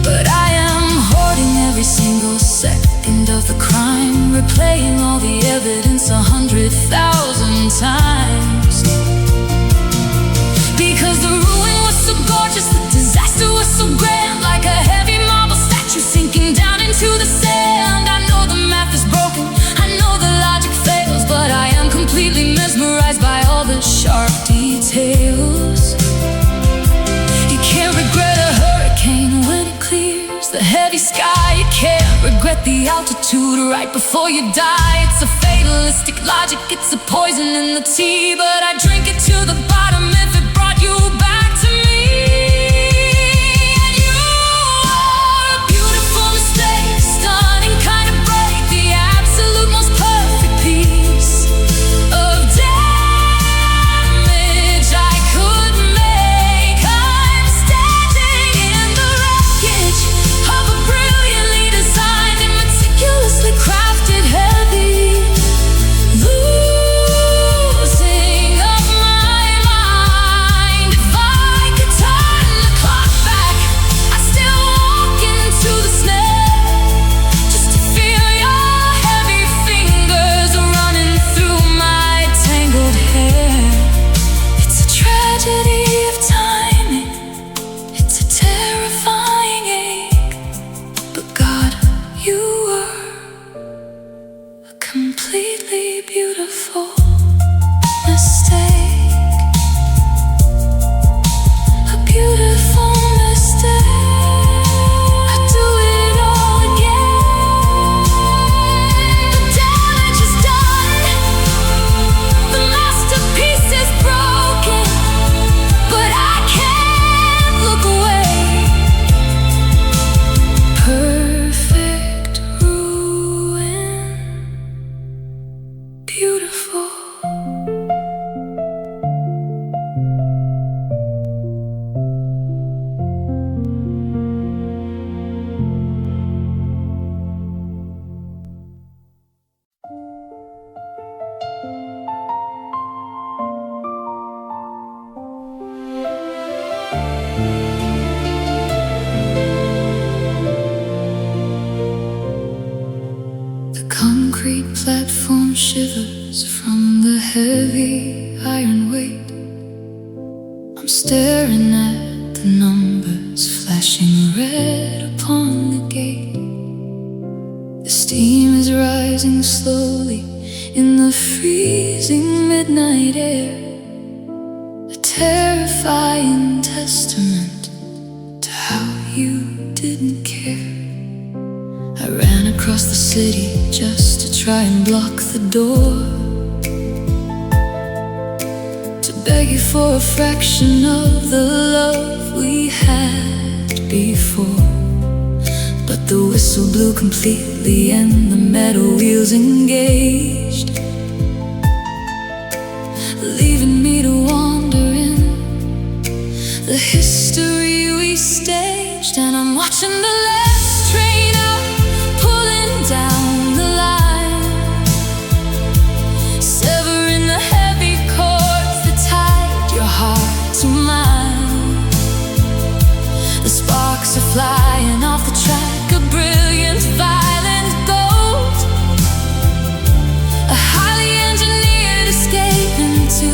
S1: But I am hoarding every single second of the crime, replaying all the evidence 100,000 times. Because the ruin was so gorgeous, the disaster was so grand, like a heavy marble statue sinking down into the sand. I know the math is broken, I know the logic fails, but I am completely mesmerized by all the sharp details. You can't regret a hurricane when it clears the heavy sky. You can't regret the altitude right before you die. It's a fatalistic logic, it's a poison in the tea, but I drink it to the bottom if it brought you back to me. And you are a beautiful mistake, stunning kind of break, the absolute most perfect piece of damage I could make. I'm standing in the wreckage of a brilliantly designed and meticulously crafted heavy losing of my mind. If I could turn the clock back, I'd still walk into the snare, just to feel your heavy fingers running through my tangled hair. It's a tragedy of timing, it's a terrifying ache, but God, you were a completely beautiful mistake. A beautiful mistake. I'd do it all again. The damage is done, the masterpiece is broken, but I can't look away. Perfect ruin, beautiful. The concrete platform shivers from the heavy iron weight. I'm staring at the numbers flashing red upon the gate. The steam is rising slowly in the freezing midnight air, a terrifying testament to how you didn't care. I ran across the city just to try and block the door, to beg you for a fraction of the love we had before. But the whistle blew completely and the metal wheels engaged. the history we staged, and I'm watching the last train out, pulling down the line, severing the heavy cords that tied your heart to mine. The sparks are flying off the track, a brilliant violent gold, a highly engineered escape into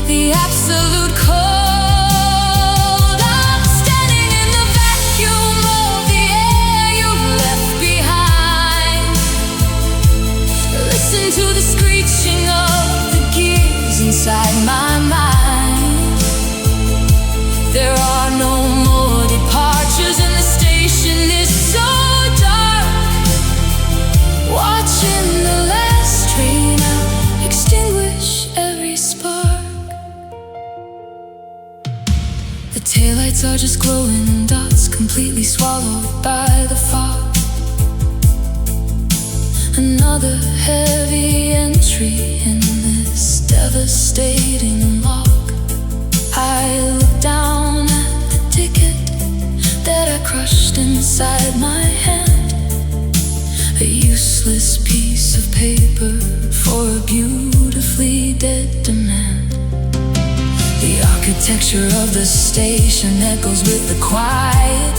S1: the absolute cold. I'm standing in the vacuum of the air you left behind. Listen to the screeching of the gears inside my mind. There are no more departures, and the station is so dark. Watching the last train out extinguish every spark. The taillights are just glowing dots, completely swallowed by the fog. Another heavy entry in this devastating log. I look down at the ticket that I crushed inside my hand, a useless piece of paper for a beautifully dead demand. The architecture of the station echoes with the quiet.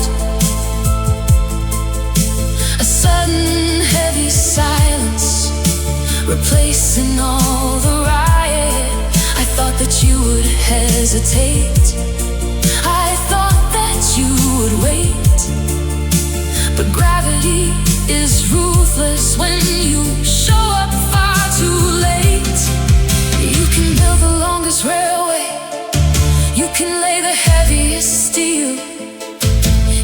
S1: A sudden heavy silence replacing all the riot. I thought that you would hesitate, I thought that you would wait, but gravity is ruthless when you show up far too late. You can build the longest railway, you can lay the heaviest steel,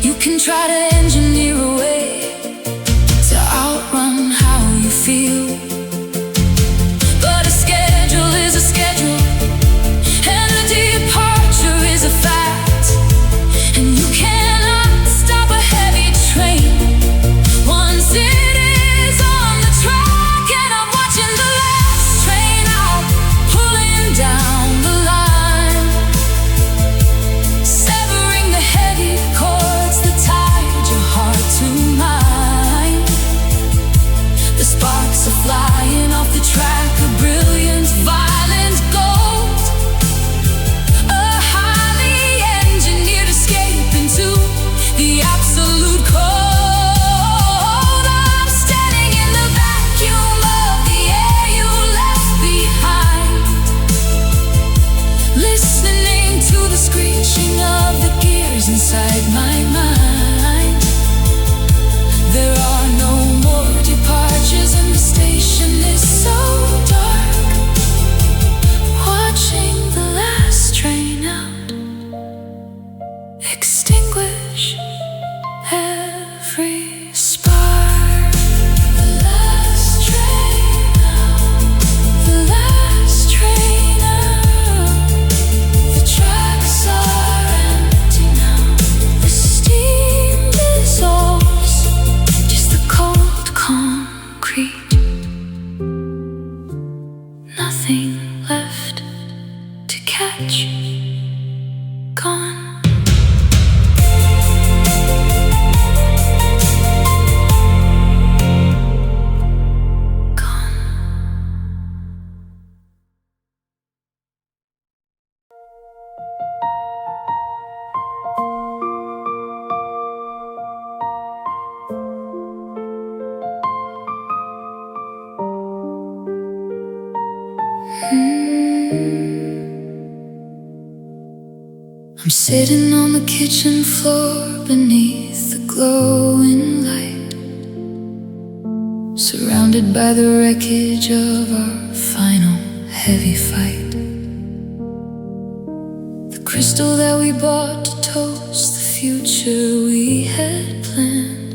S1: you can try to engineer a way to outrun how you feel. But a schedule is a schedule, and a departure is a fact, and you cannot stop a heavy train once it is on the track. And I'm watching the last train out, pulling down the line, severing the heavy cords that tied your heart to mine. The sparks are flying off the track, a brilliant violent gold, a highly engineered escape into the absolute cold. I'm standing in the vacuum of the air you left behind, listening to the screeching of the gears inside my mind. There are no more departures, and the station is so dark. Watching the last train out extinguish every spark. The last train out, the last train out. The tracks are empty now, the steam dissolves, just the cold concrete. Nothing left to catch, gone. I'm sitting on the kitchen floor beneath the glowing light, surrounded by the wreckage of our final heavy fight. The crystal that we bought to toast the future we had planned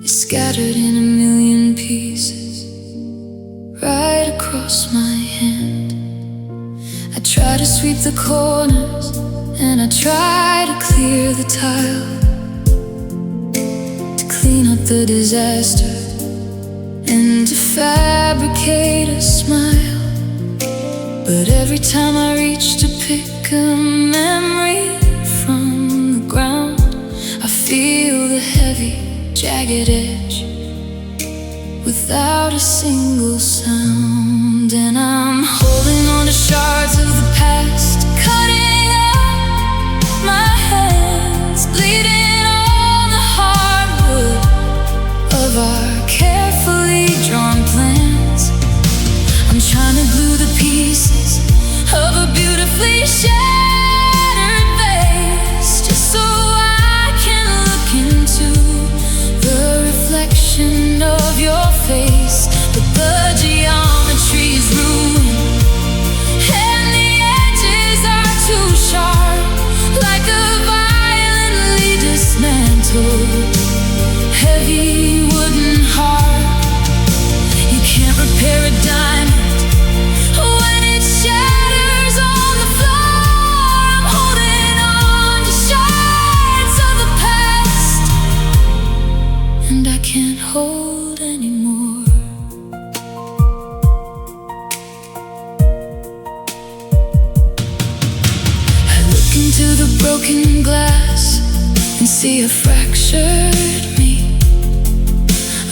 S1: is scattered in a million pieces right across my hand. I try to sweep the corners, and I try to clear the tile, to clean up the disaster and to fabricate a smile. But every time I reach to pick a memory from the ground, I feel the heavy, jagged edge without a single sound. And I'm holding on to shards of the past, cutting up my hands, bleeding on the hardwood of our carefully drawn plans. I'm trying to glue the pieces of a beautifully shattered vase, just so I can look into the reflection of your face. But the geometry is ruined, and the edges are too sharp, like a violently dismantled heavy wooden heart. You can't repair a diamond when it shatters on the floor. I'm holding on to shards of the past, and I can't hold anymore. I look into the broken glass and see a fractured me,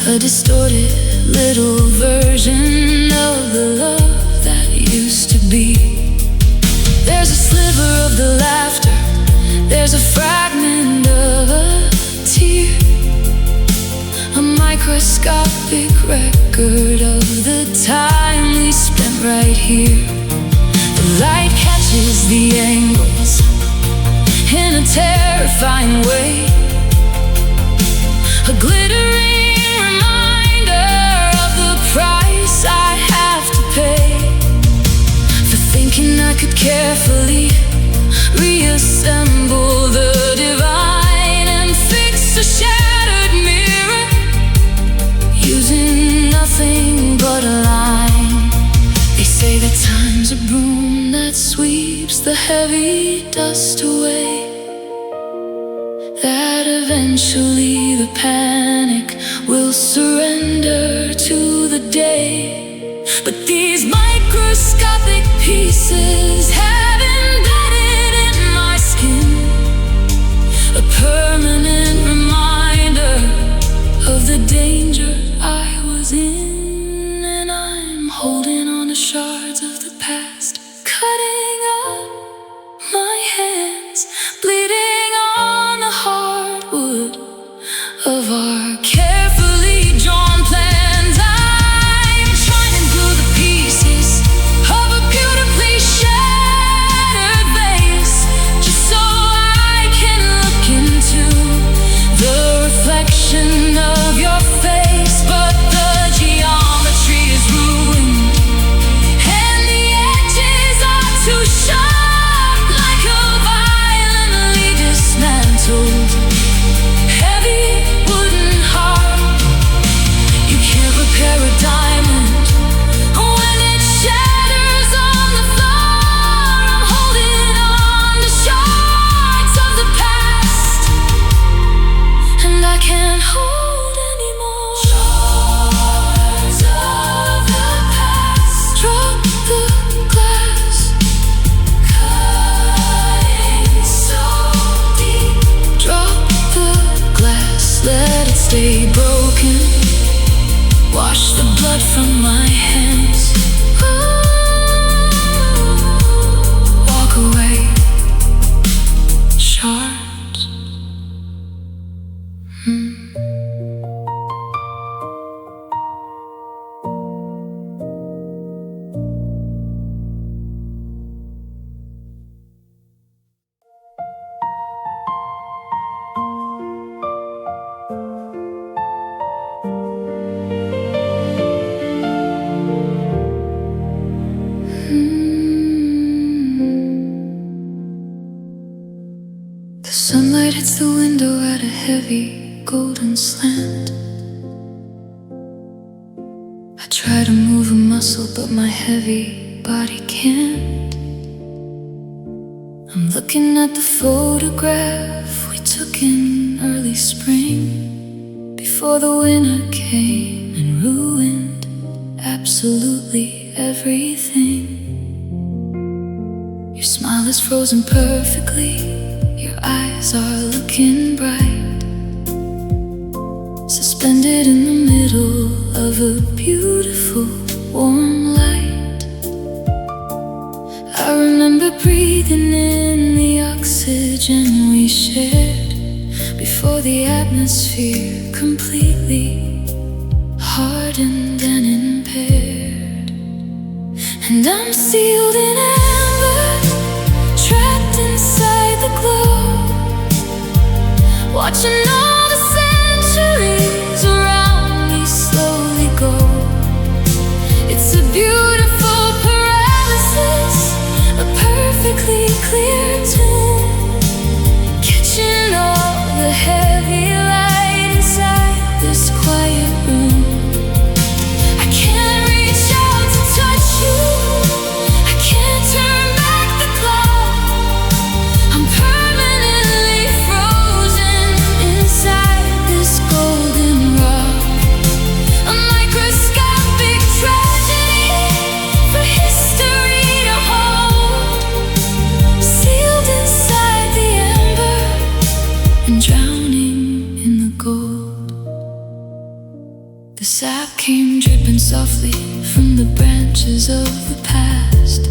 S1: a distorted little version of the love that used to be. There's a sliver of the laughter, there's a fragment of a tear, a microscopic record of the time we spent right here. The light catches the angles in a terrifying way, a glittering reminder of the price I have to pay for thinking I could carefully reassemble the divine and fix a shattered mirror using nothing but a line. They say that time's a broom that sweeps the heavy dust away, that eventually the panic will surrender to the day. But these microscopic pieces have embedded in my skin, a permanent reminder of the danger I was in. And I'm holding on to shards of the past, cutting up my hands, bleeding on the hardwood of our carefully drawn plans. I'm trying to glue the pieces of a beautifully shattered vase, just so I can look into the reflection of your face. But the geometry is ruined, and the edges are too sharp, like a violently dismantled heavy wooden heart. You can't repair a diamond when it shatters on the floor. I'm holding on to shards of the past, and I can't hold anymore. Shards of the past, drop the glass, cutting so deep. Drop the glass, let it stay broken. Wash the blood from my hands. Walk away, shards. The sunlight hits the window at a heavy golden slant. I try to move a muscle, but my heavy body can't. I'm looking at the photograph we took in early spring, before the winter came and ruined absolutely everything. is frozen perfectly. Your eyes are looking bright, suspended in the middle of a beautiful warm light. I remember breathing in the oxygen we shared before the atmosphere completely hardened and impaired. And I'm sealed in amber, trapped inside the glow, watching all the centuries around me slowly go. It's a beautiful paralysis, a perfectly clear tune, catching all the heavy light inside this quiet room. I can't reach out to touch you, I can't turn back the clock. I'm permanently frozen inside this golden rock. A microscopic tragedy for history to hold, sealed inside the ember and drowning in the gold. The sap came dripping softly from the branches of the past.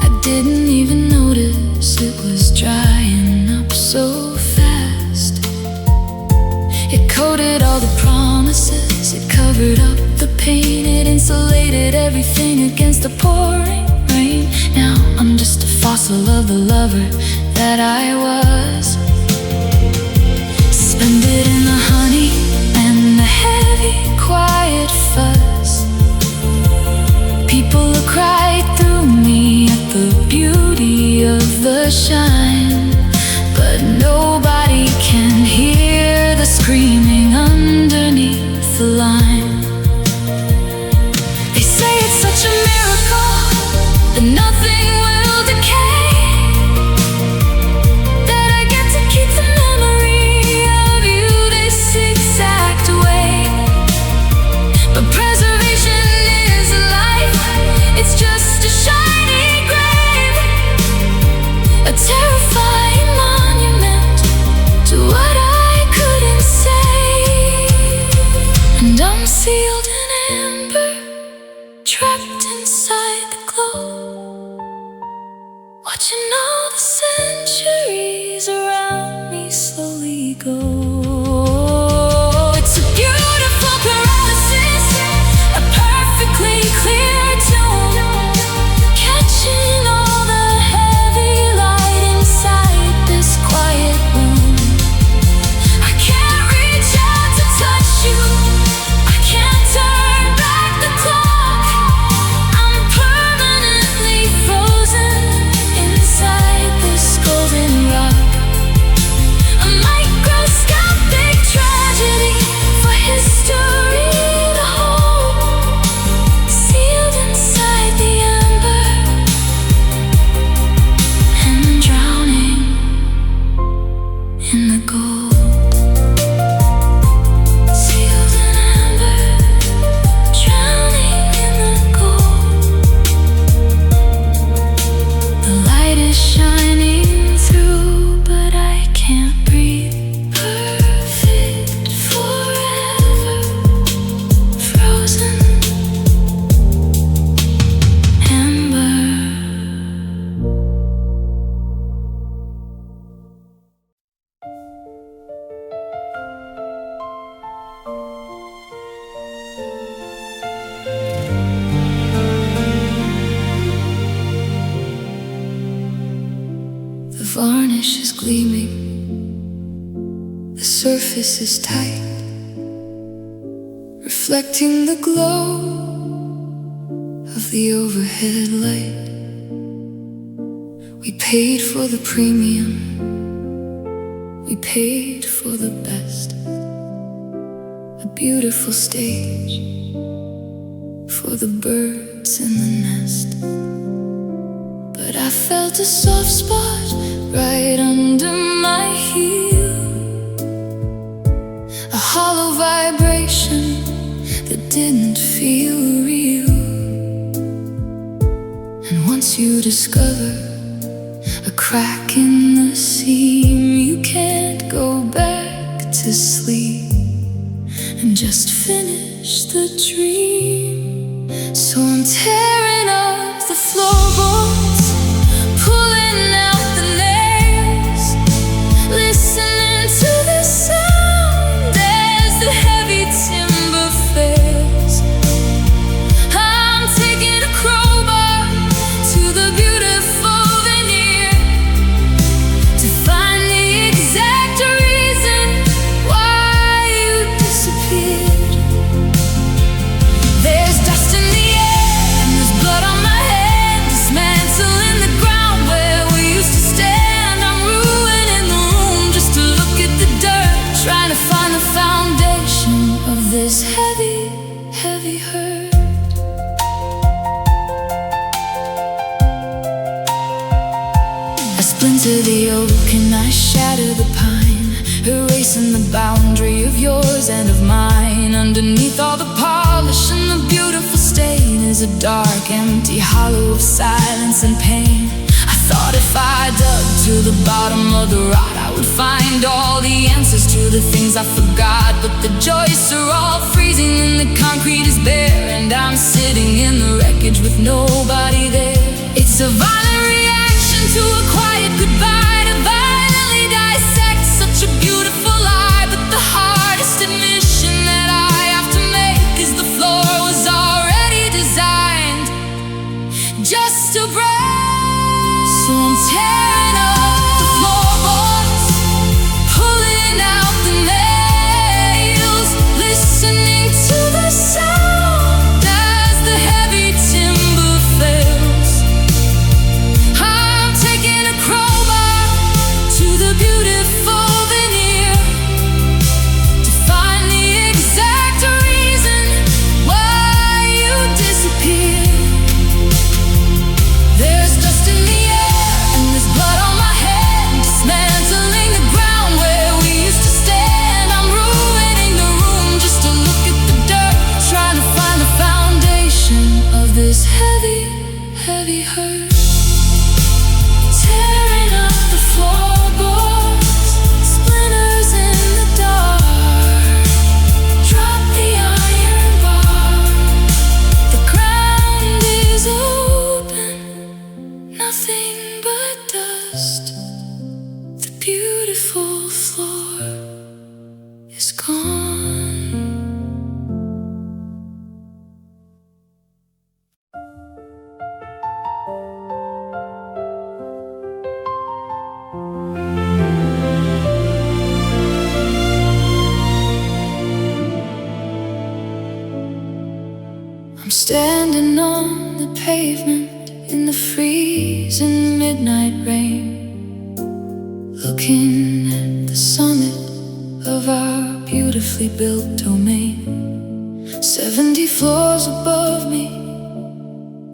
S1: I didn't even notice it was drying up so fast. It coated all the promises, it covered up the pain, it insulated everything against the pouring rain. Now I'm just a fossil of the lover that I was, suspended in the honey and the heavy, quiet fuzz. People look right through me at the beauty of the shine, but nobody can hear the screaming underneath the line. They say it's such a miracle that nothing will decay, that I get to keep the memory of you this exact way. But preservation is life, it's just a shiny grave, a terrifying monument to what I couldn't say. And I'm sealed in amber, trapped inside the glow, watching all the centuries around me slowly go. It's a beautiful paralysis, a perfectly clear tune, catching all the heavy light inside this quiet room. I can't reach out to touch you, I can't turn back the clock. I'm permanently frozen inside this golden rock. A microscopic tragedy for history to hold, sealed inside the ember and drowning in the gold. Sealed in amber, drowning in the gold. The light is shining through, but I can't breathe. Perfect forever, frozen ember. The varnish is gleaming, the surface is tight, reflecting the glow of the overhead light. We paid for the premium, we paid for the best, a beautiful stage for the birds in the nest. But I felt a soft spot right under my heel, a hollow vibration that didn't feel real. And one once you discover a crack in the seam, you can't go back to sleep and just finish the dream. So I'm tearing up the floorboards, pulling out the nails, listening to the sound as the heavy timber fails. I'm taking a crowbar to the beautiful veneer to find the exact reason why you disappeared. There's dust in the air and there's blood on my head, dismantling the ground where we used to stand. I'm ruining the room just to look at the dirt, trying to find the foundation of this heavy, heavy hurt. I splinter the oak and I shatter the pine, erasing the boundary of yours and of mine. Underneath all the polish and the beautiful stain is a dark, empty hollow of silence and pain. I thought if I dug to the bottom of the rot, I would find all the answers to the things I forgot. But the joists are all freezing and the concrete is bare, and I'm sitting in the wreckage with nobody there. It's a violent reaction to a quiet goodbye, to violently dissect such a beautiful lie. But the hardest admission that I have to make is the floor was already designed just to break. So I'm tearing up the floorboards, pulling out the nails, listening to the sound as the heavy timber fails. I'm taking a crowbar to the beautiful veneer to find the exact reason why you disappeared. There's dust in the air and there's blood on my head, dismantling the ground where we used to stand. I'm ruining the room just to look at the dirt, trying to find the foundation of this heavy, heavy hurt. Tearing up the floorboards, splinters in the dark, drop the iron bar. The ground is open, nothing but dust. The beautiful floor is gone. I'm standing on the pavement in the freezing midnight rain, looking at the summit of our beautifully built domain. 70 floors above me,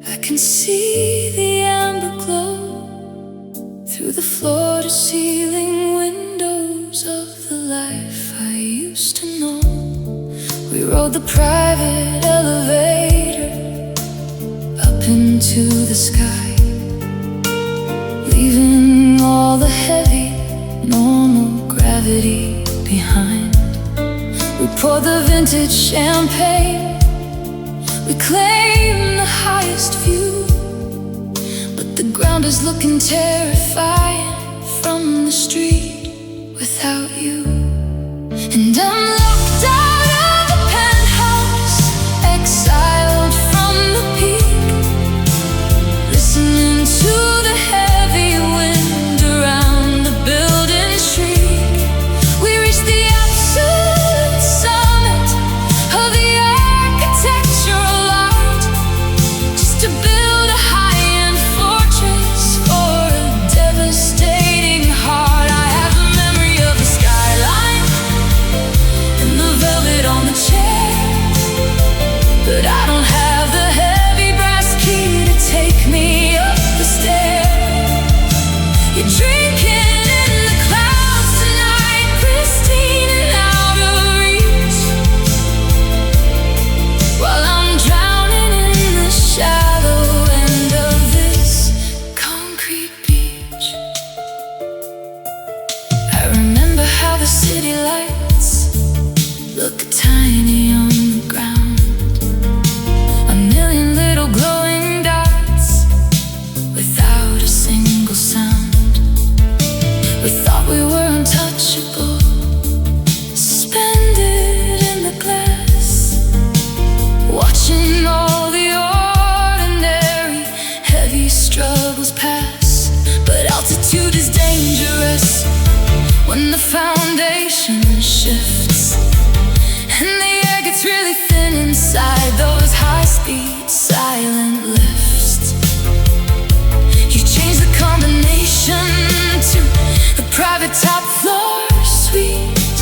S1: I can see the amber glow through the floor-to-ceiling windows of the life I used to know. We rode the private elevator up into the sky, leaving all the heavy, normal gravity behind. We poured the vintage champagne, we claimed the highest view, but the ground is looking terrifying from the street without you. And I'm locked out of the penthouse, exiled from the peak, listening to the heavy wind around the building shriek. We reached the absolute summit of the architectural art, just to build a high-end fortress for a devastating heart. I have the memory of the skyline the foundation shifts, and the air gets really thin inside those high-speed silent lifts. You change the combination to the private top floor suite,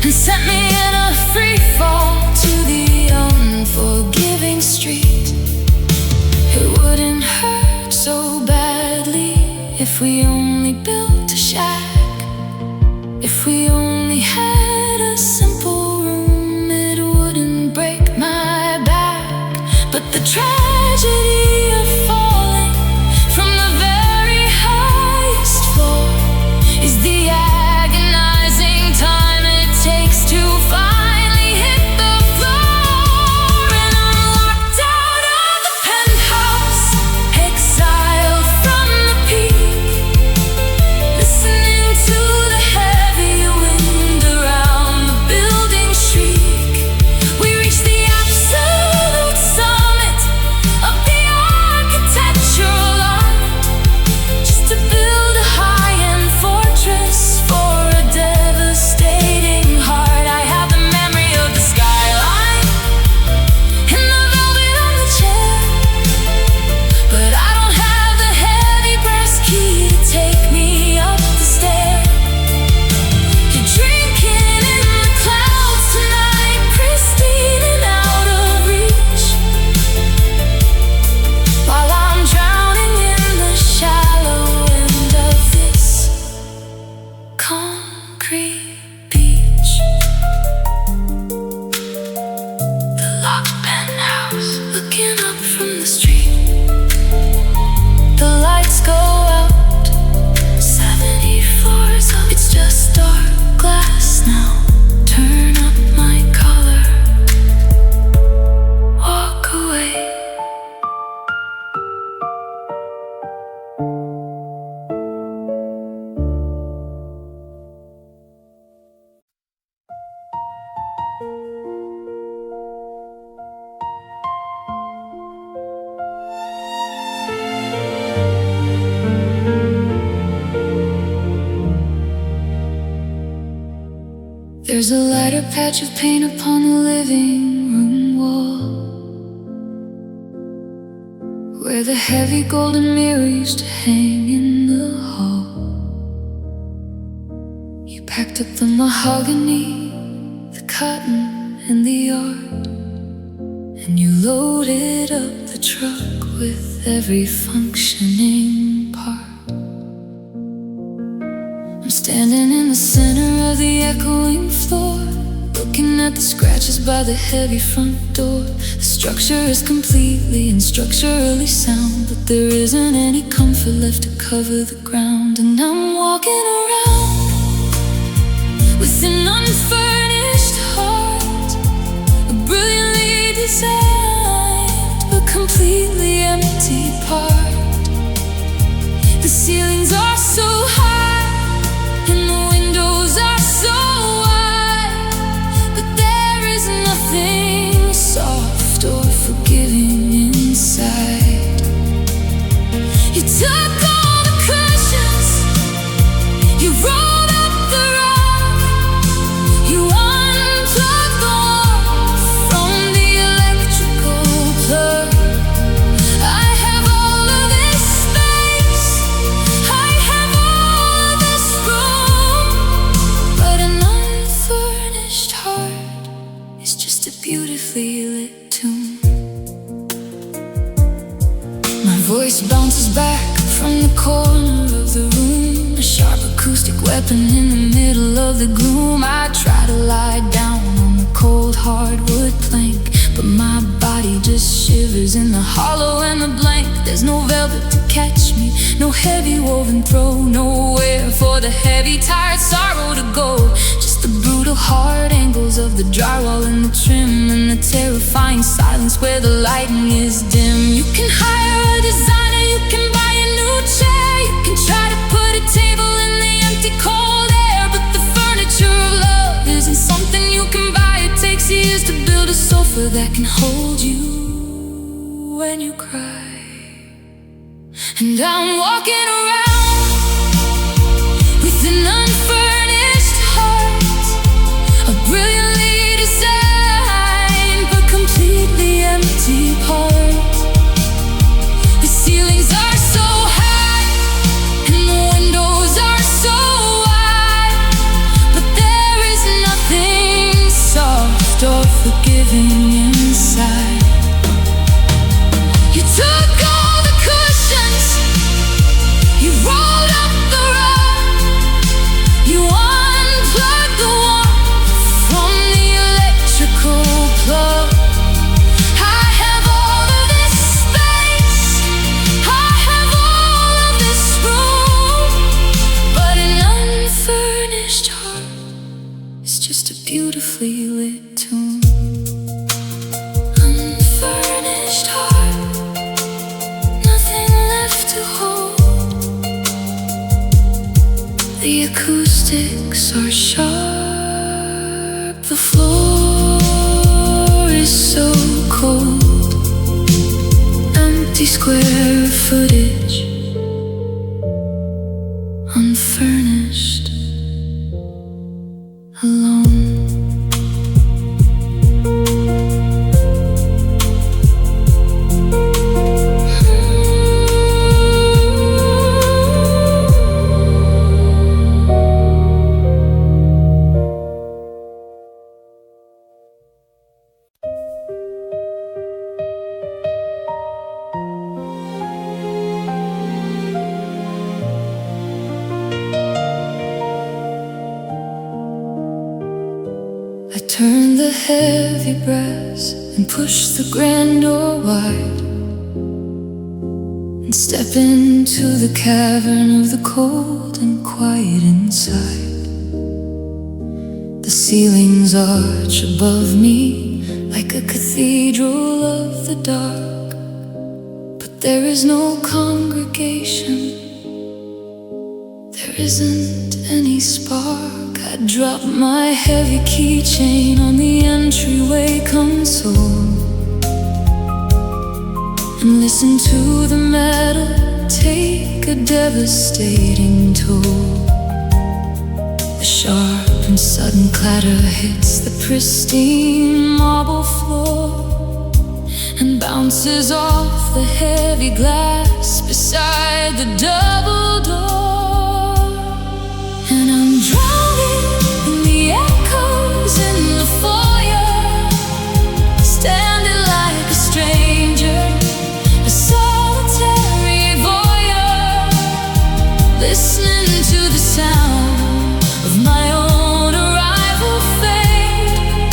S1: and sent me in a free fall to the unforgiving street. It wouldn't hurt so badly if we only built a shack. If we only had a simple room, it wouldn't break my back. But the tragedy of falling from the very highest floor is the agonizing time it takes to finally hit the floor. And I'm locked out of the penthouse, exiled from the peak, listening to the heavy wind around the building shriek. We reach the absolute summit of the architectural art, just to build a high-end fortress for a devastating heart. I have the memory of the skyline and the velvet on the chair, but I don't have the heavy brass key to take me up the stair. You're drinking in the clouds tonight, pristine and out of reach, while I'm drowning in the shallow end of this concrete beach. The locked penthouse, looking up from the street. The lights go out, 70 floors up. It's just dark glass now. Turn up my color, walk away. There's a lighter patch of paint upon the living room wall, where the heavy golden mirror used to hang in the hall. You packed up the mahogany, the cotton, and the art, and you loaded up the truck with every functioning part. I'm standing in the center of the echoing floor, looking at the scratches by the heavy front door. The structure is completely and structurally sound, but there isn't any comfort left to cover the ground. And I'm walking around with an unfurnished heart, a brilliantly designed but completely empty part. The ceilings are so high and the windows are so wide, but there is nothing soft or forgiving inside. You took all the cushions, you rolled up the rug, you unplugged the wall from the electrical plug. I have all of this space, I have all of this room, but an unfurnished heart is just a beautifully lit tomb. My voice bounces back from the corner of the room, a sharp acoustic weapon in the middle of the gloom. I try to lie down on the cold hardwood plank, but my body just shivers in the hollow and the blank. There's no velvet to catch me, no heavy woven throw, nowhere for the heavy tired sorrow to go. Just the brutal hard angles of the drywall and the trim, and the terrifying silence where the lighting is dim. You can hire a designer, you can buy a new chair, you can try to put a table in the empty cold air, but the furniture of love isn't something you can buy. It takes years to build a sofa that can hold you when you cry. And I'm walking around with an unfurnished The acoustics are sharp. The floor is so cold. Empty square footage, unfurnished, alone. I turn the heavy brass and push the grand door wide and step into the cavern of the cold and quiet inside. The ceilings arch above me like a cathedral of the dark, but there is no congregation. There isn't any spark. I drop my heavy keychain on the entryway console and listen to the metal take a devastating toll. The sharp and sudden clatter hits the pristine marble floor and bounces off the heavy glass beside the double door. And I'm drowning in the echoes in the foyer, standing like a stranger, a solitary voyeur, listening to the sound of my own arrival fade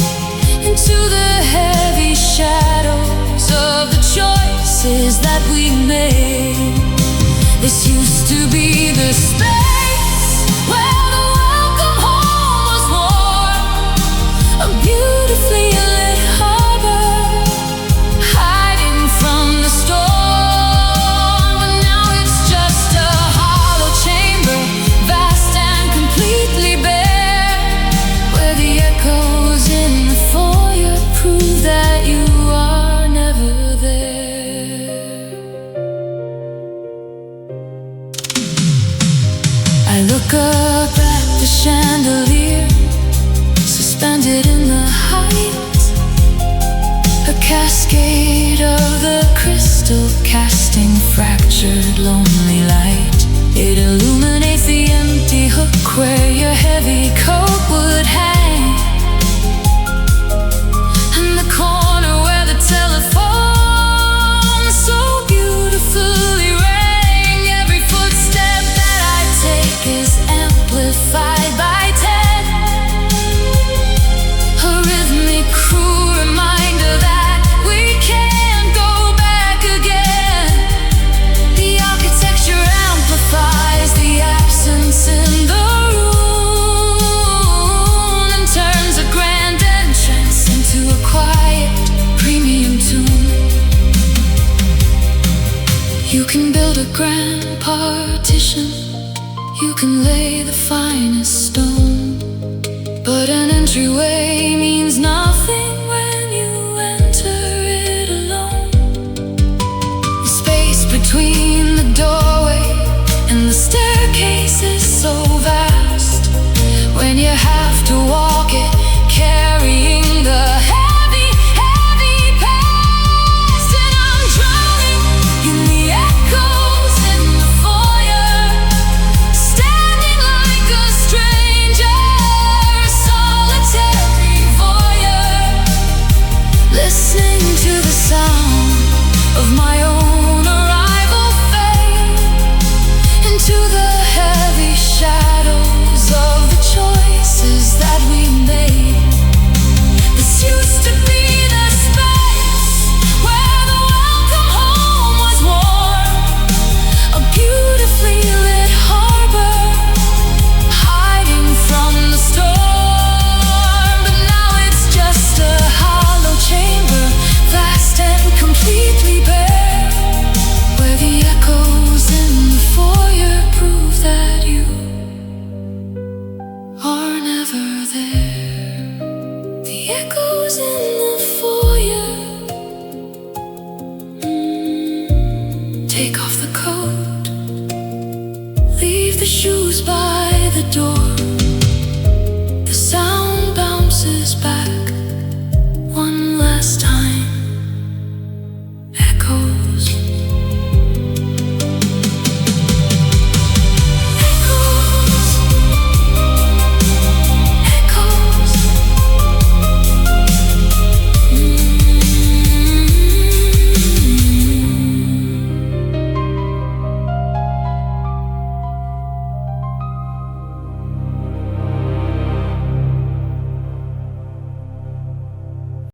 S1: into the heavy shadows of the choices that we made. This used to be the space where the welcome home was warm, a beautifully lit harbor hiding from the storm. But now it's just a hollow chamber, vast and completely bare, where the echoes in the foyer prove that you are never there. I look up at the chandelier, suspended in the heights, a cascade of the crystal casting fractured lonely light. It illuminates the empty hook where your heavy coat would hang, and the corner where the telephone so beautifully rang. Every footstep that I take is amplified by 10, a rhythmic cruel reminder that we can't go back again. The architecture amplifies the absence in the room and turns a grand entrance into a quiet premium tune. You can build a grand partition, you can lay the finest stone, but an entryway means nothing when you enter it alone. The space between the doorway and the staircase is so vast when you have to walk it, carrying the heavy, heavy past. And I'm drowning in the echoes in the foyer, standing like a stranger, a solitary voyeur, coat. Leave the shoes by the door.